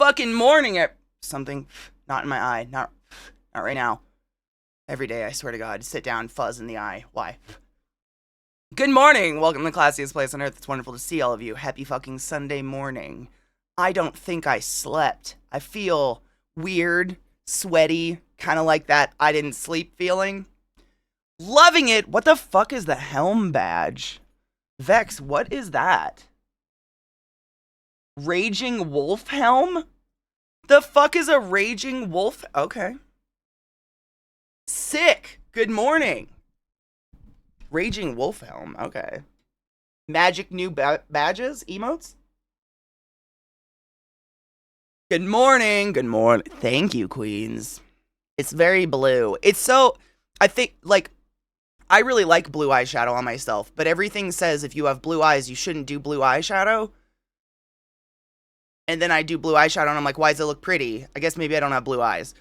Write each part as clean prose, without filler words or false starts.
fucking morning. Something not in my eye. Not right now. Every day, I swear to God. Sit down, fuzz in the eye. Why? Good morning. Welcome to the classiest place on earth. It's wonderful to see all of you. Happy fucking Sunday morning. I don't think I slept. I feel weird, sweaty, kind of like that I didn't sleep feeling. Loving it. What the fuck is the helm badge? Vex, what is that? Raging wolf helm? The fuck is a raging wolf? Okay. Sick. Good morning. Raging wolf helm. Okay. Magic new badges? Emotes? Good morning. Good morning. Thank you, queens. It's very blue. It's so... I think, like... I really like blue eyeshadow on myself, but everything says if you have blue eyes, you shouldn't do blue eyeshadow. And then I do blue eyeshadow, and I'm like, why does it look pretty? I guess maybe I don't have blue eyes.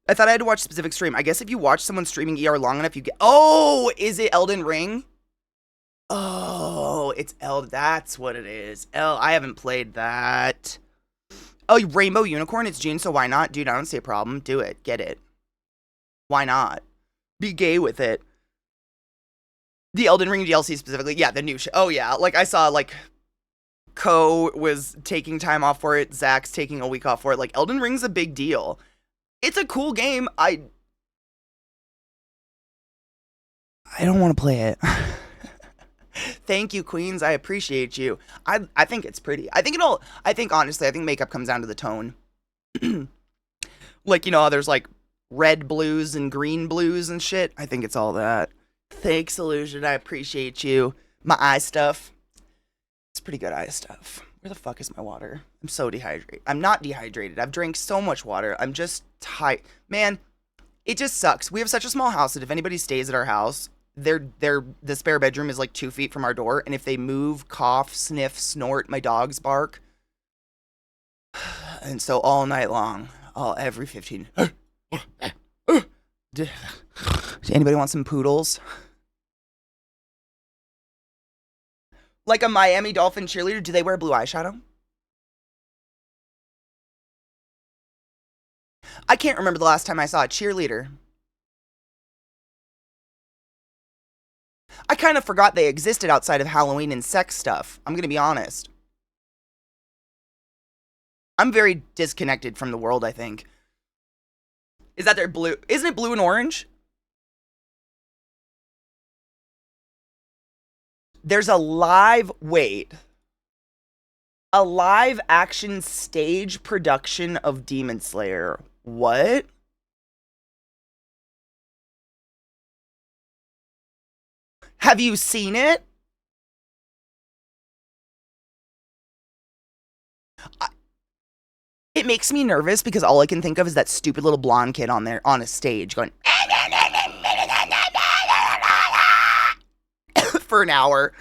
I thought I had to watch a specific stream. I guess if you watch someone streaming ER long enough, you get... Oh, is it Elden Ring? Oh, it's that's what it is. I haven't played that. Oh, Rainbow Unicorn, it's June, so why not? Dude, I don't see a problem. Do it. Get it. Why not? Be gay with it. The Elden Ring DLC specifically. Yeah, the new shit. Oh, yeah. Like, I saw, like, Ko was taking time off for it. Zach's taking a week off for it. Like, Elden Ring's a big deal. It's a cool game. I don't want to play it. Thank you, queens. I appreciate you. I think it's pretty. I think honestly, I think makeup comes down to the tone. Like, you know how there's, like, red blues and green blues and shit? I think it's all that. Thanks, Illusion. I appreciate you. My eye stuff. It's pretty good eye stuff. Where the fuck is my water? I'm so dehydrated. I'm not dehydrated. I've drank so much water. I'm just tired. Man, it just sucks. We have such a small house that if anybody stays at our house, the spare bedroom is like 2 feet from our door. And if they move, cough, sniff, snort, my dogs bark. And so all night long, every 15. Does anybody want some poodles? Like a Miami Dolphin cheerleader, do they wear blue eyeshadow? I can't remember the last time I saw a cheerleader. I kind of forgot they existed outside of Halloween and sex stuff. I'm going to be honest. I'm very disconnected from the world, I think. Is that their blue? Isn't it blue and orange? There's a live action stage production of Demon Slayer. What? Have you seen it? It makes me nervous because all I can think of is that stupid little blonde kid on there on a stage going for an hour.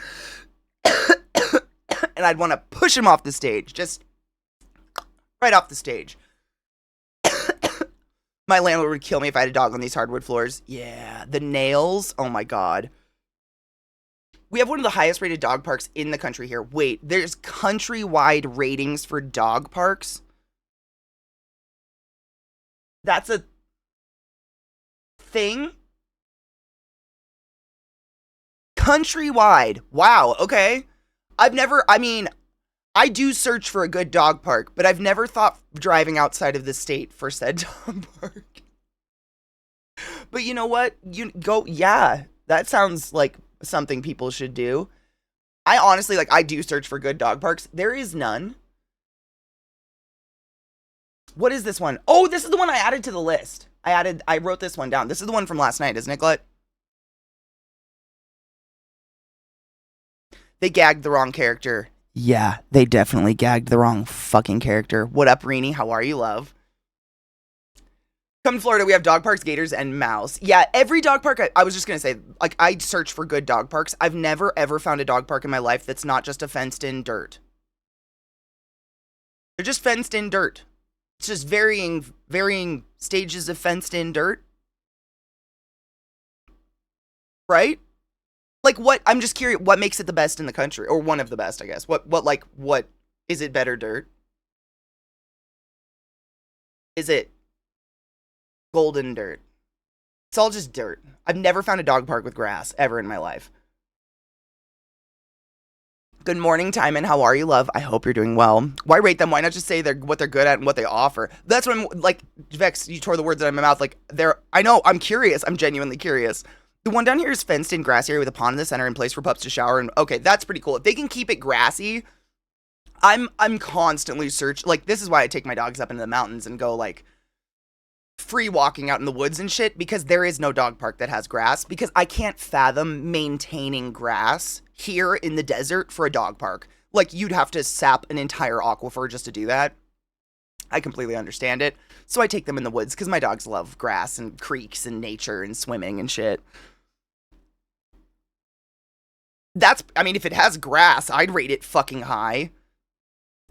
And I'd want to push him off the stage. Just right off the stage. My landlord would kill me if I had a dog on these hardwood floors. Yeah, the nails. Oh my God. We have one of the highest rated dog parks in the country here. Wait, there's countrywide ratings for dog parks? That's a thing? Countrywide. Wow, okay. I do search for a good dog park, but I've never thought driving outside of the state for said dog park. But you know what? Yeah, that sounds like something people should do. I honestly, I do search for good dog parks. There is none. What is this one? Oh, this is the one I added to the list. I wrote this one down. This is the one from last night, isn't it, Glut? They gagged the wrong character. Yeah, they definitely gagged the wrong fucking character. What up, Reenie? How are you, love? Come to Florida, we have dog parks, gators, and mouse. Yeah, every dog park, I was just going to say, I search for good dog parks. I've never, ever found a dog park in my life that's not just a fenced-in dirt. They're just fenced-in dirt. It's just varying stages of fenced-in dirt. Right? What, I'm just curious, what makes it the best in the country? Or one of the best, I guess. What is it better dirt? is it golden dirt? It's all just dirt. I've never found a dog park with grass ever in my life. Good morning, Timon. How are you, love? I hope you're doing well. Why rate them? Why not just say what they're good at and what they offer? That's what I'm like. Vex, you tore the words out of my mouth. Like I know. I'm curious. I'm genuinely curious. The one down here is fenced in grass area with a pond in the center and place for pups to shower. And okay, that's pretty cool. If they can keep it grassy, I'm constantly searching. Like, this is why I take my dogs up into the mountains and go like free walking out in the woods and shit, because there is no dog park that has grass, because I can't fathom maintaining grass here in the desert for a dog park. Like, you'd have to sap an entire aquifer just to do that. I completely understand it. So I take them in the woods because my dogs love grass and creeks and nature and swimming and shit. I mean, if it has grass, I'd rate it fucking high.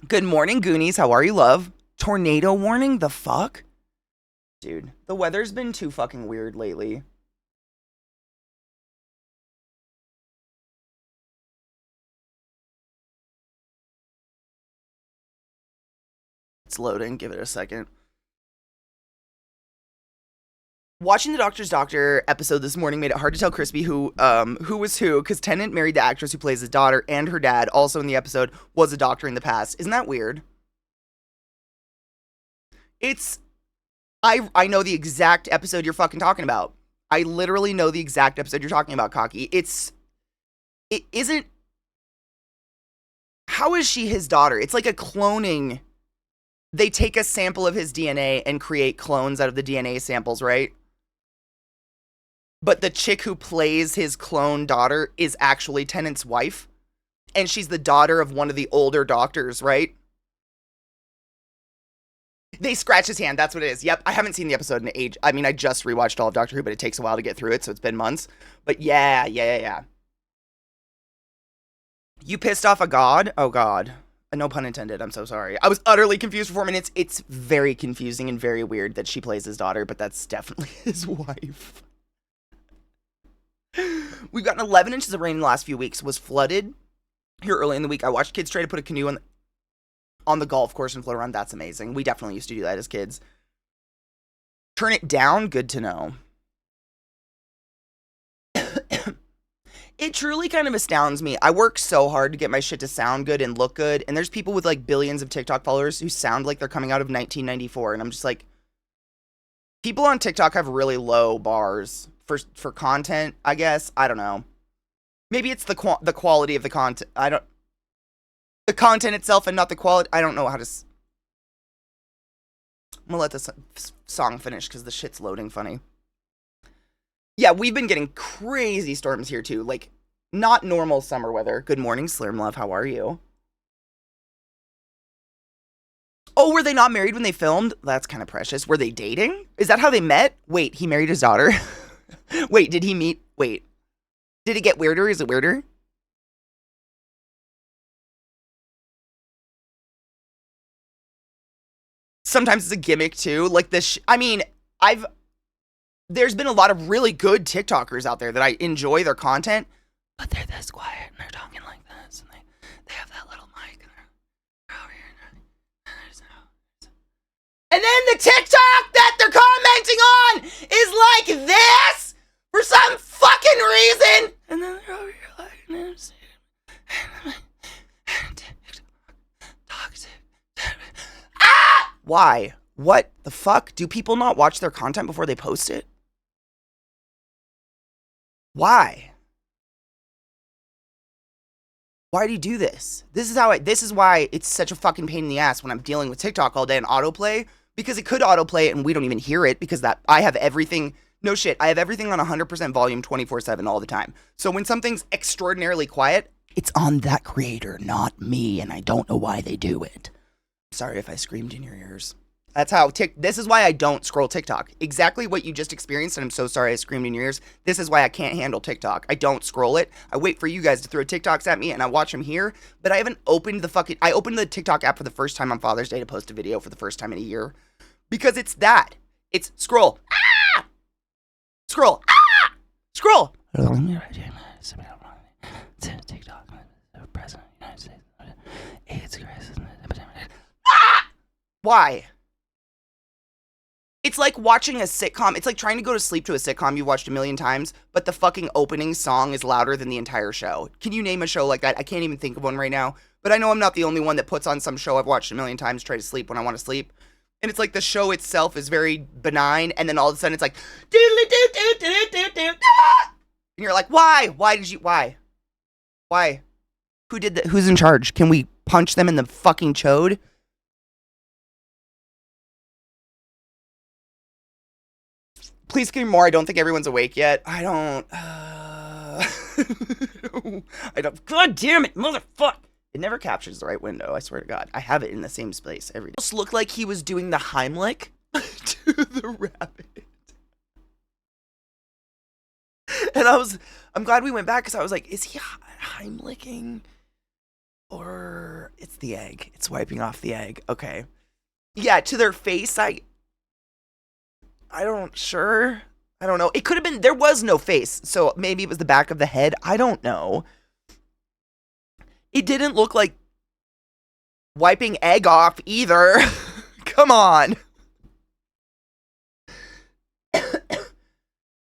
Good morning, Goonies. How are you, love? Tornado warning? The fuck? Dude, the weather's been too fucking weird lately. It's loading. Give it a second. Watching the Doctor's Doctor episode this morning made it hard to tell Crispy who was who, because Tennant married the actress who plays his daughter, and her dad, also in the episode, was a doctor in the past. Isn't that weird? I know the exact episode you're fucking talking about. I literally know the exact episode you're talking about, Cocky. It isn't... How is she his daughter? It's like a cloning... They take a sample of his DNA and create clones out of the DNA samples, right? But the chick who plays his clone daughter is actually Tennant's wife. And she's the daughter of one of the older doctors, right? They scratch his hand. That's what it is. Yep. I haven't seen the episode in age. I mean, I just rewatched all of Doctor Who, but it takes a while to get through it, so it's been months. But yeah. You pissed off a god? Oh, God. No pun intended. I'm so sorry. I was utterly confused for 4 minutes. It's very confusing and very weird that she plays his daughter, but that's definitely his wife. We've gotten 11 inches of rain in the last few weeks. Was flooded here early in the week. I watched kids try to put a canoe on the golf course and float around. That's amazing. We definitely used to do that as kids. Turn it down? Good to know. It truly kind of astounds me. I work so hard to get my shit to sound good and look good, and there's people with like billions of TikTok followers who sound like they're coming out of 1994, and I'm just like, people on TikTok have really low bars for content, I guess. I don't know. Maybe it's the quality of the content. The content itself and not the quality. I don't know how to... I'm gonna let this song finish because the shit's loading funny. Yeah, we've been getting crazy storms here too. Like, not normal summer weather. Good morning, Slurm Love. How are you? Oh, were they not married when they filmed? That's kind of precious. Were they dating? Is that how they met? Wait, he married his daughter? Wait, did he meet? Wait. Did it get weirder? Is it weirder? Sometimes it's a gimmick too. Like this. I mean, there's been a lot of really good TikTokers out there that I enjoy their content, but they're this quiet and they're talking like this, and they have that little mic and they're over here. And then the TikTok that they're commenting on is like this for some fucking reason. And then they're over here like this. Ah! Why? What the fuck? Do people not watch their content before they post it? Why? Why do you do this? This is why it's such a fucking pain in the ass when I'm dealing with TikTok all day and autoplay, because it could autoplay and we don't even hear it because I have everything, no shit, I have everything on 100% volume 24/7 all the time. So when something's extraordinarily quiet, it's on that creator, not me, and I don't know why they do it. Sorry if I screamed in your ears. That's how this is why I don't scroll TikTok. Exactly what you just experienced, and I'm so sorry I screamed in your ears. This is why I can't handle TikTok. I don't scroll it. I wait for you guys to throw TikToks at me, and I watch them here, but I haven't opened I opened the TikTok app for the first time on Father's Day to post a video for the first time in a year. Because it's that. It's scroll. Ah! Scroll. Ah! Scroll. TikTok. President of the United States. AIDS crisis. Ah! Why? It's like watching a sitcom. It's like trying to go to sleep to a sitcom you've watched a million times, but the fucking opening song is louder than the entire show. Can you name a show like that? I can't even think of one right now, but I know I'm not the only one that puts on some show I've watched a million times to try to sleep when I want to sleep. And it's like the show itself is very benign, and then all of a sudden it's like, and you're like, why? Why? Who did that? Who's in charge? Can we punch them in the fucking chode? Please give me more. I don't think everyone's awake yet. I don't. God damn it, motherfucker. It never captures the right window, I swear to God. I have it in the same space every day. It just looked like he was doing the Heimlich to the rabbit. And I'm glad we went back because I was like, is he Heimliching? Or it's the egg. It's wiping off the egg. Okay. Yeah, to their face, I don't know. It could have been, there was no face, so maybe it was the back of the head. I don't know. It didn't look like wiping egg off either. Come on.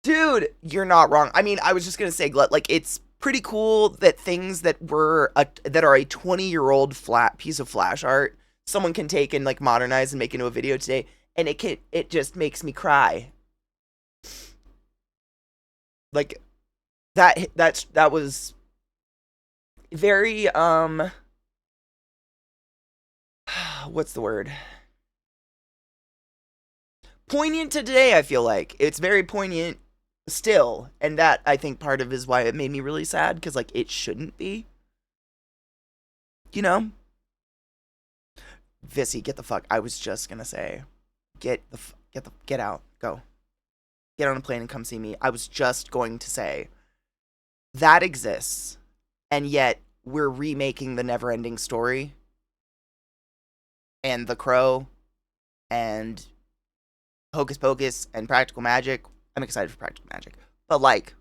Dude, you're not wrong. I mean, I was just going to say, like, it's pretty cool that things that are a 20-year-old flat piece of flash art, someone can take and, like, modernize and make into a video today. And it just makes me cry. Like, that was very, what's the word? Poignant to today, I feel like. It's very poignant still. And that, I think, part of is why it made me really sad. Because, like, it shouldn't be. You know? Vissy, get the fuck. I was just gonna say. Get out. Go. Get on a plane and come see me. I was just going to say that exists, and yet we're remaking the Neverending Story and The Crow and Hocus Pocus and Practical Magic. I'm excited for Practical Magic, but like,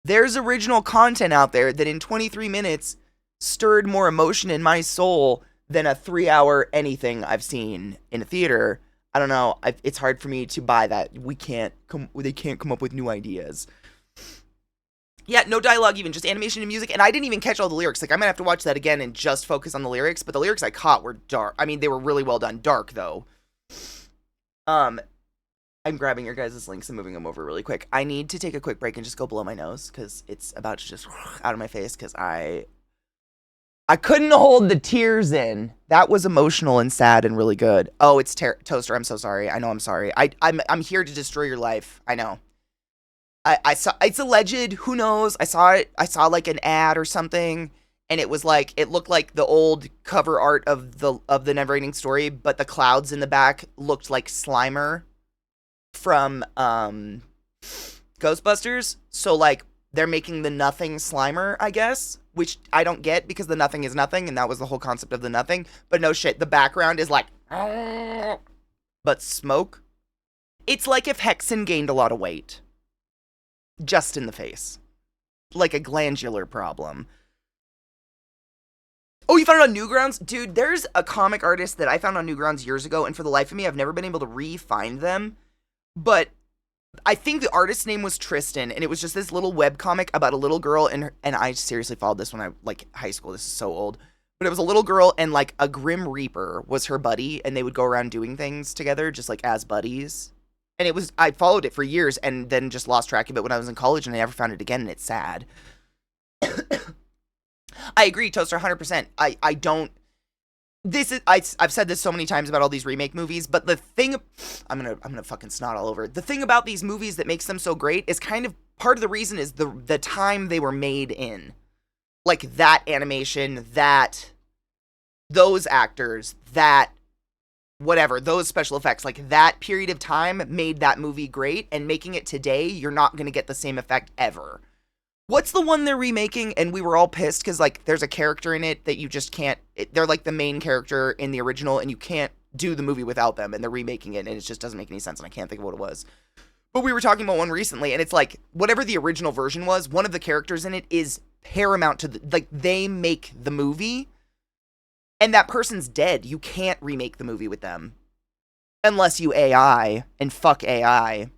there's original content out there that in 23 minutes stirred more emotion in my soul than a 3-hour anything I've seen in a theater. I don't know. It's hard for me to buy that. They can't come up with new ideas. Yeah, no dialogue even, just animation and music. And I didn't even catch all the lyrics. Like, I might have to watch that again and just focus on the lyrics. But the lyrics I caught were dark. I mean, they were really well done. Dark, though. I'm grabbing your guys' links and moving them over really quick. I need to take a quick break and just go blow my nose. Because it's about to just out of my face. Because I couldn't hold the tears in. That was emotional and sad and really good. Oh, it's Toaster. I'm so sorry. I know I'm sorry. I'm here to destroy your life. I know. I saw, it's alleged. Who knows? I saw it. I saw like an ad or something, and it was like, it looked like the old cover art of the Neverending Story, but the clouds in the back looked like Slimer from Ghostbusters. So like, they're making the Nothing Slimer, I guess, which I don't get because the Nothing is nothing, and that was the whole concept of the Nothing. But no shit, the background is like, but smoke. It's like if Hexen gained a lot of weight. Just in the face. Like a glandular problem. Oh, you found it on Newgrounds? Dude, there's a comic artist that I found on Newgrounds years ago, and for the life of me, I've never been able to re-find them. But I think the artist's name was Tristan, and it was just this little webcomic about a little girl, and I seriously followed this when I, like, high school. This is so old. But it was a little girl, and, like, a Grim Reaper was her buddy, and they would go around doing things together, just, like, as buddies. And it was, I followed it for years, and then just lost track of it when I was in college, and I never found it again, and it's sad. I agree, Toaster, 100%. I don't... This is, I've said this so many times about all these remake movies, but the thing, I'm gonna fucking snot all over. The thing about these movies that makes them so great is kind of, part of the reason is the time they were made in. Like, that animation, those actors, whatever, those special effects, like, that period of time made that movie great, and making it today, you're not gonna get the same effect ever. What's the one they're remaking, and we were all pissed because, like, there's a character in it that you just can't... They're, like, the main character in the original, and you can't do the movie without them, and they're remaking it, and it just doesn't make any sense, and I can't think of what it was. But we were talking about one recently, and it's like, whatever the original version was, one of the characters in it is paramount to like, they make the movie, and that person's dead. You can't remake the movie with them. unless you AI, and fuck AI.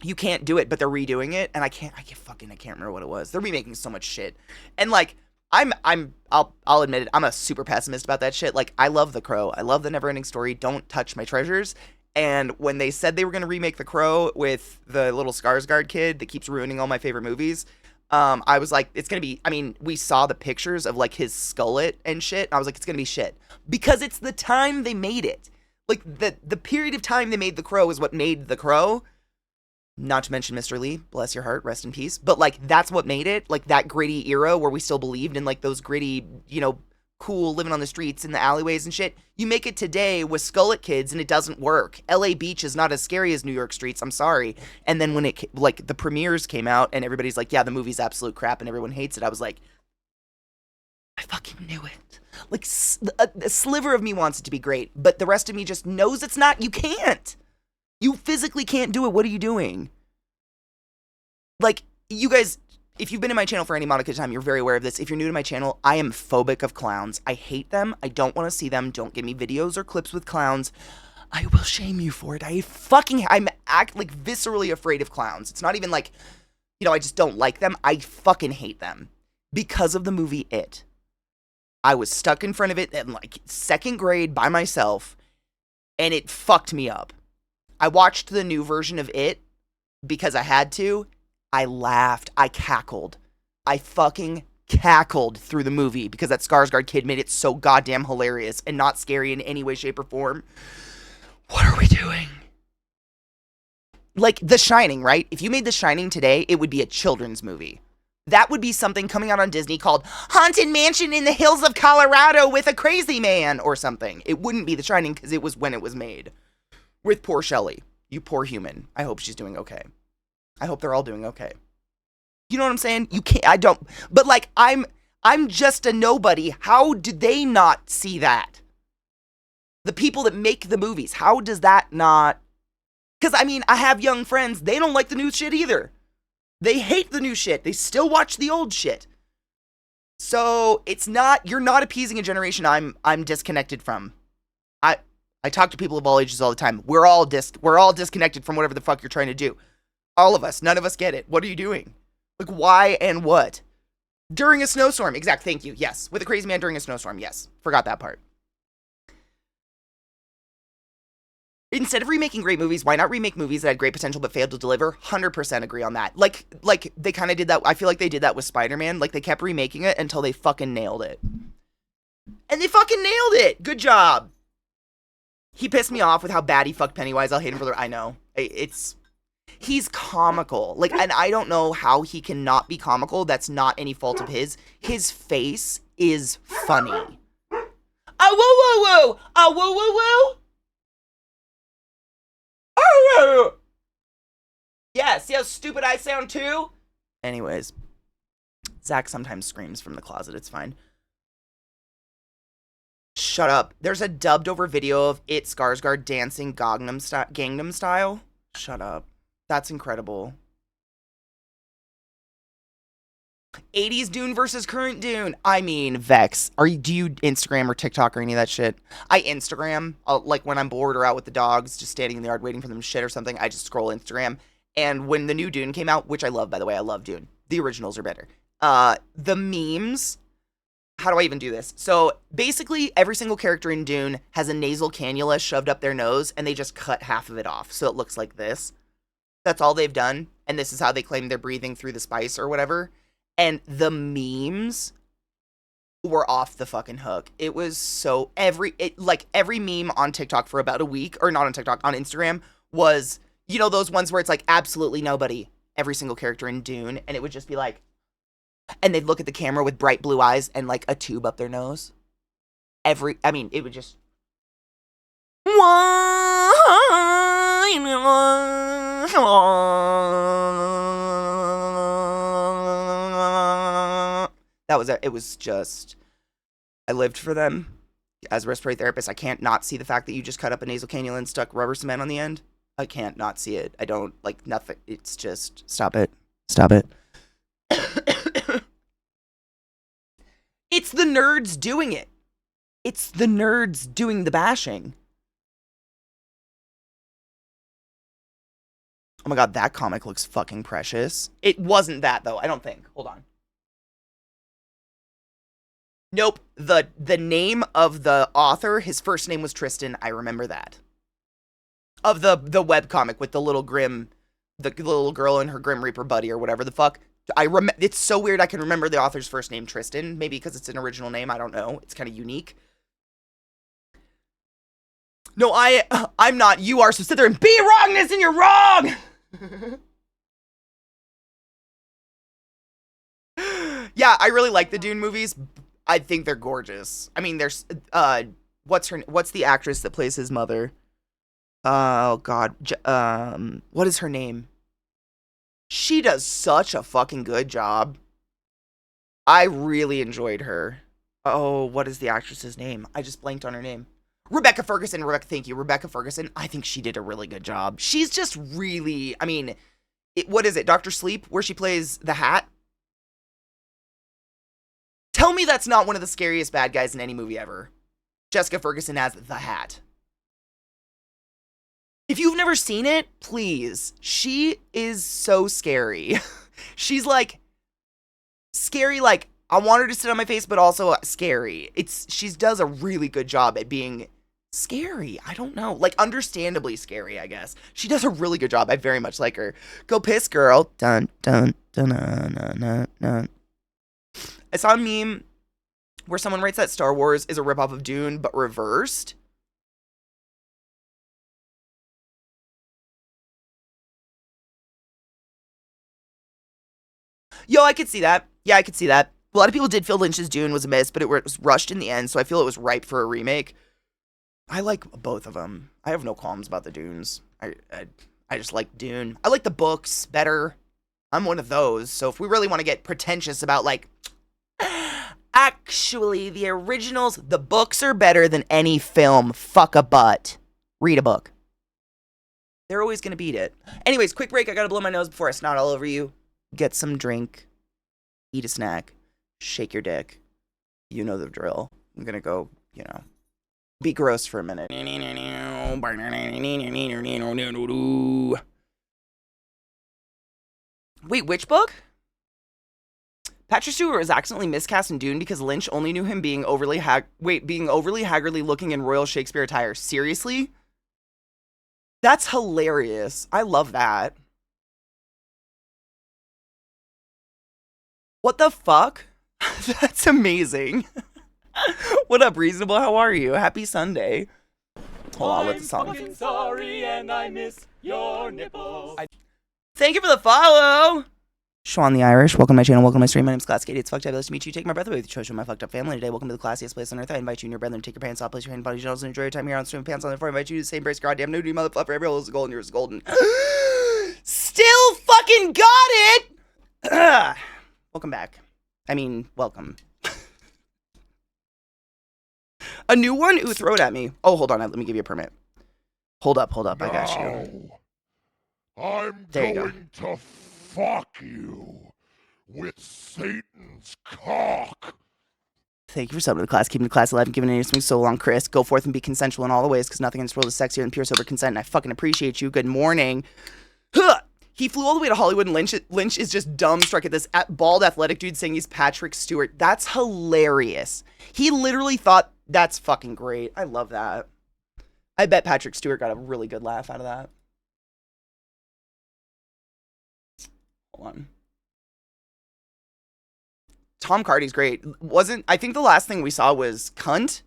You can't do it, but they're redoing it, and I can't remember what it was. They're remaking so much shit. And like, I'll admit it, I'm a super pessimist about that shit. Like, I love The Crow. I love The Neverending Story. Don't touch my treasures. And when they said they were going to remake The Crow with the little Skarsgård kid that keeps ruining all my favorite movies, I was like, it's going to be, I mean, we saw the pictures of like his skullet and shit. And I was like, it's going to be shit. Because it's the time they made it. Like, the period of time they made The Crow is what made The Crow. Not to mention Mr. Lee, bless your heart, rest in peace. But like, that's what made it. Like, that gritty era where we still believed in like those gritty, you know, cool living on the streets in the alleyways and shit. You make it today with skullet kids and it doesn't work. LA Beach is not as scary as New York streets. I'm sorry. And then when it, like, the premieres came out and everybody's like, yeah, the movie's absolute crap and everyone hates it. I was like, I fucking knew it. Like, a sliver of me wants it to be great, but the rest of me just knows it's not. You can't. You physically can't do it. What are you doing? Like, you guys, if you've been in my channel for any amount of time, you're very aware of this. If you're new to my channel, I am phobic of clowns. I hate them. I don't want to see them. Don't give me videos or clips with clowns. I will shame you for it. I'm viscerally afraid of clowns. It's not even like, you know, I just don't like them. I fucking hate them. Because of the movie It. I was stuck in front of it in like 2nd grade by myself, and it fucked me up. I watched the new version of It because I had to. I laughed. I cackled. I fucking cackled through the movie because that Skarsgård kid made it so goddamn hilarious and not scary in any way, shape, or form. What are we doing? Like, The Shining, right? If you made The Shining today, it would be a children's movie. That would be something coming out on Disney called Haunted Mansion in the Hills of Colorado with a Crazy Man or something. It wouldn't be The Shining because it was when it was made. With poor Shelley. You poor human. I hope she's doing okay. I hope they're all doing okay. You know what I'm saying? You can't, I don't, but like, I'm just a nobody. How do they not see that? The people that make the movies, how does that not? Because, I mean, I have young friends. They don't like the new shit either. They hate the new shit. They still watch the old shit. So it's not, you're not appeasing a generation I'm disconnected from. I talk to people of all ages all the time. We're all disconnected from whatever the fuck you're trying to do. All of us. None of us get it. What are you doing? Like, why and what? During a snowstorm. Exact. Thank you. Yes. With a crazy man during a snowstorm. Yes. Forgot that part. Instead of remaking great movies, why not remake movies that had great potential but failed to deliver? 100% agree on that. Like they kind of did that. I feel like they did that with Spider-Man. Like, they kept remaking it until they fucking nailed it. And they fucking nailed it. Good job. He pissed me off with how bad he fucked Pennywise. I'll hate him for the... I know. He's comical. Like, and I don't know how he can not be comical. That's not any fault of his. His face is funny. Oh, whoa, whoa, whoa. Oh, whoa, whoa, whoa. Oh, yeah, see how stupid I sound too? Anyways, Zach sometimes screams from the closet. It's fine. Shut up. There's a dubbed over video of It Skarsgård dancing Gangnam Style. Shut up. That's incredible. 80s Dune versus current Dune. I mean, Vex. Do you Instagram or TikTok or any of that shit? I Instagram. Like, when I'm bored or out with the dogs, just standing in the yard waiting for them to shit or something, I just scroll Instagram. And when the new Dune came out, which I love, by the way, I love Dune. The originals are better. The memes. How do I even do this? So, basically, every single character in Dune has a nasal cannula shoved up their nose, and they just cut half of it off, so it looks like this. That's all they've done, and this is how they claim they're breathing through the spice or whatever. And the memes were off the fucking hook. It was so... every meme on TikTok for about a week, or not on TikTok, on Instagram, was, you know, those ones where it's like, absolutely nobody, every single character in Dune, and it would just be like... and they'd look at the camera with bright blue eyes and, like, a tube up their nose. It would just... It was just... I lived for them. As a respiratory therapist, I can't not see the fact that you just cut up a nasal cannula and stuck rubber cement on the end. I can't not see it. I don't, like, nothing. It's just... Stop it. Stop it. It's the nerds doing it. It's the nerds doing the bashing. Oh my god, that comic looks fucking precious. It wasn't that, though. I don't think. Hold on. Nope. The name of the author, his first name was Tristan. I remember that. Of the webcomic with the little little girl and her Grim Reaper buddy or whatever the fuck. It's so weird I can remember the author's first name, Tristan. Maybe because it's an original name. I don't know. It's kind of unique. No, I'm not. You are. So sit there and be wrongness and you're wrong! Yeah, I really like the Dune movies. I think they're gorgeous. I mean, there's, what's the actress that plays his mother? Oh, God. What is her name? She does such a fucking good job. I really enjoyed her. Oh, what is the actress's name? I just blanked on her name. Rebecca Ferguson. Thank you. Rebecca Ferguson. I think she did a really good job. She's just really, I mean, what is it? Dr. Sleep, where she plays the Hat? Tell me that's not one of the scariest bad guys in any movie ever. Jessica Ferguson as the Hat. If you've never seen it, please. She is so scary. She's like, scary, like, I want her to sit on my face, but also scary. She does a really good job at being scary. I don't know. Like, understandably scary, I guess. She does a really good job. I very much like her. Go piss, girl. Dun, dun, dun, dun, dun, dun, dun. I saw a meme where someone writes that Star Wars is a ripoff of Dune, but reversed. Yo, I could see that. Yeah, I could see that. A lot of people did feel Lynch's Dune was a miss, but it was rushed in the end, so I feel it was ripe for a remake. I like both of them. I have no qualms about the Dunes. I just like Dune. I like the books better. I'm one of those, so if we really want to get pretentious about, like, actually, the originals, the books are better than any film. Fuck a butt. Read a book. They're always going to beat it. Anyways, quick break. I got to blow my nose before I snot all over you. Get some drink. Eat a snack. Shake your dick. You know the drill. I'm going to go, be gross for a minute. Wait, which book? Patrick Stewart was accidentally miscast in Dune because Lynch only knew him being overly haggardly looking in Royal Shakespeare attire. Seriously? That's hilarious. I love that. What the fuck? That's amazing. What up, Reasonable? How are you? Happy Sunday. Hold on, what's the song? I'm sorry and I miss your nipples. Thank you for the follow. Sean the Irish, welcome to my channel, welcome to my stream. My name's ClassyKatie. It's fucked up. Nice to meet you. Take my breath away with you. Show my fucked up family today. Welcome to the classiest place on earth. I invite you and your brethren to take your pants off, place your hand, body, genitals, and enjoy your time here on stream. Pants on the floor. I invite you to the same brace, goddamn nudity, motherfucker. Every hole is golden. Yours is golden. Still fucking got it. Welcome back. I mean, welcome. A new one? Ooh, throw it at me. Oh, hold on. Let me give you a permit. Hold up. I got you. I'm going to fuck you with Satan's cock. Thank you for subbing to the class, keeping the class alive and giving it something so long, Chris. Go forth and be consensual in all the ways, because nothing in this world is sexier than pure sober consent, and I fucking appreciate you. Good morning. Huh. He flew all the way to Hollywood, and Lynch is just dumbstruck at this bald athletic dude saying he's Patrick Stewart. That's hilarious. He literally thought that's fucking great. I love that. I bet Patrick Stewart got a really good laugh out of that. Hold on. Tom Hardy's great. I think the last thing we saw was Cunt?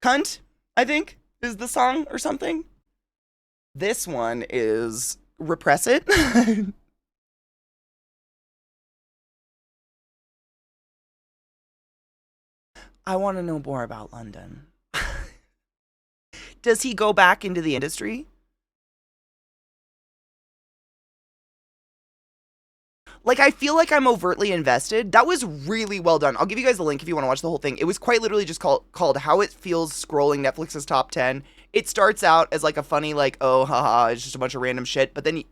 Cunt, I think, is the song or something. This one is Repress It. I want to know more about London. Does he go back into the industry? Like, I feel like I'm overtly invested. That was really well done. I'll give you guys the link if you want to watch the whole thing. It was quite literally just called How It Feels Scrolling Netflix's Top 10. It starts out as like a funny, like, oh, haha, it's just a bunch of random shit. But then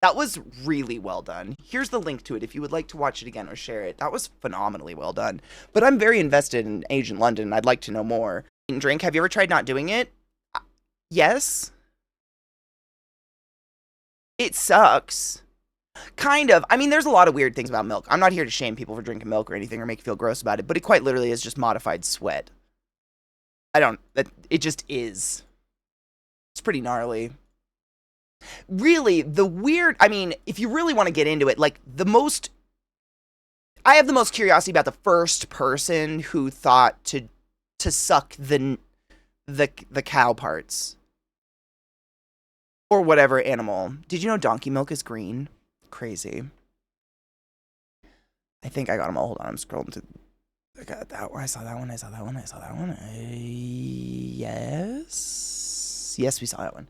that was really well done. Here's the link to it if you would like to watch it again or share it. That was phenomenally well done. But I'm very invested in Agent London, and I'd like to know more. Eat and drink, have you ever tried not doing it? Yes. It sucks. Kind of. I mean, there's a lot of weird things about milk. I'm not here to shame people for drinking milk or anything or make you feel gross about it, but it quite literally is just modified sweat. It just is. It's pretty gnarly. Really, I mean, if you really want to get into it, like I have the most curiosity about the first person who thought to suck the cow parts. Or whatever animal. Did you know donkey milk is green? Crazy. I think I got them all. Hold on, I'm scrolling to. I got that one. I saw that one. Yes. Yes, we saw that one.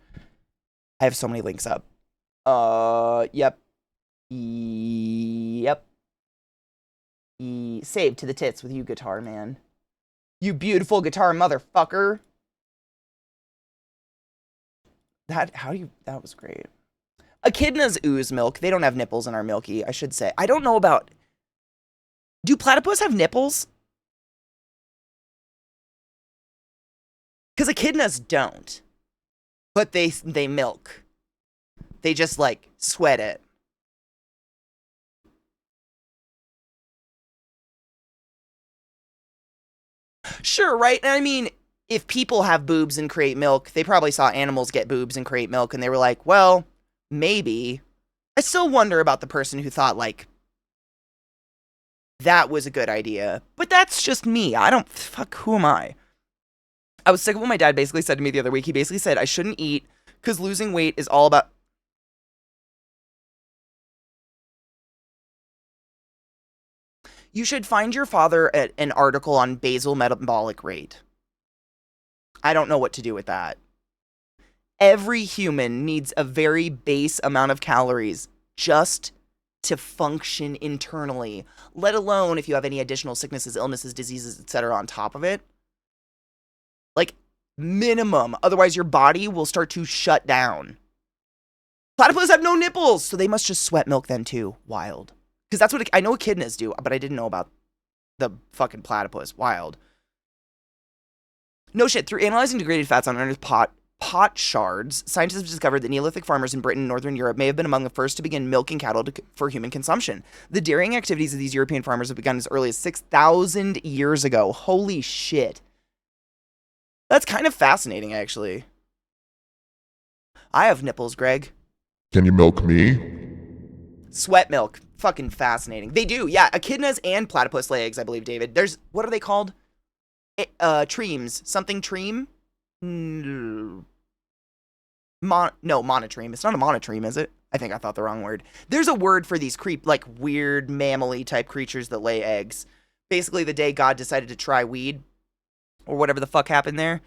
I have so many links up. Yep. Saved to the tits with you, guitar man. You beautiful guitar motherfucker. That was great. Echidnas ooze milk. They don't have nipples in our milky, I should say. I don't know about... Do platypus have nipples? Because echidnas don't. But they milk. They just, like, sweat it. Sure, right? And I mean, if people have boobs and create milk, they probably saw animals get boobs and create milk, and they were like, well, maybe. I still wonder about the person who thought, like, that was a good idea. But that's just me. Fuck, who am I? I was sick of what my dad basically said to me the other week. He basically said I shouldn't eat because losing weight is all about... You should find your father an article on basal metabolic rate. I don't know what to do with that. Every human needs a very base amount of calories just to function internally, let alone if you have any additional sicknesses, illnesses, diseases, etc. on top of it. Like, minimum. Otherwise, your body will start to shut down. Platypus have no nipples, so they must just sweat milk then too. Wild. Because that's what I know echidnas do, but I didn't know about the fucking platypus. Wild. No shit. Through analyzing degraded fats on Earth's pot shards, scientists have discovered that Neolithic farmers in Britain and Northern Europe may have been among the first to begin milking cattle for human consumption. The dairying activities of these European farmers have begun as early as 6,000 years ago. Holy shit. That's kind of fascinating, actually. I have nipples, Greg. Can you milk me? Sweat milk. Fucking fascinating. They do, yeah. Echidnas and platypus lay eggs, I believe, David. There's, what are they called? Tremes. Something treme? No, monotreme. It's not a monotreme, is it? I think I thought the wrong word. There's a word for these like weird mammal-y type creatures that lay eggs. Basically, the day God decided to try weed, or whatever the fuck happened there.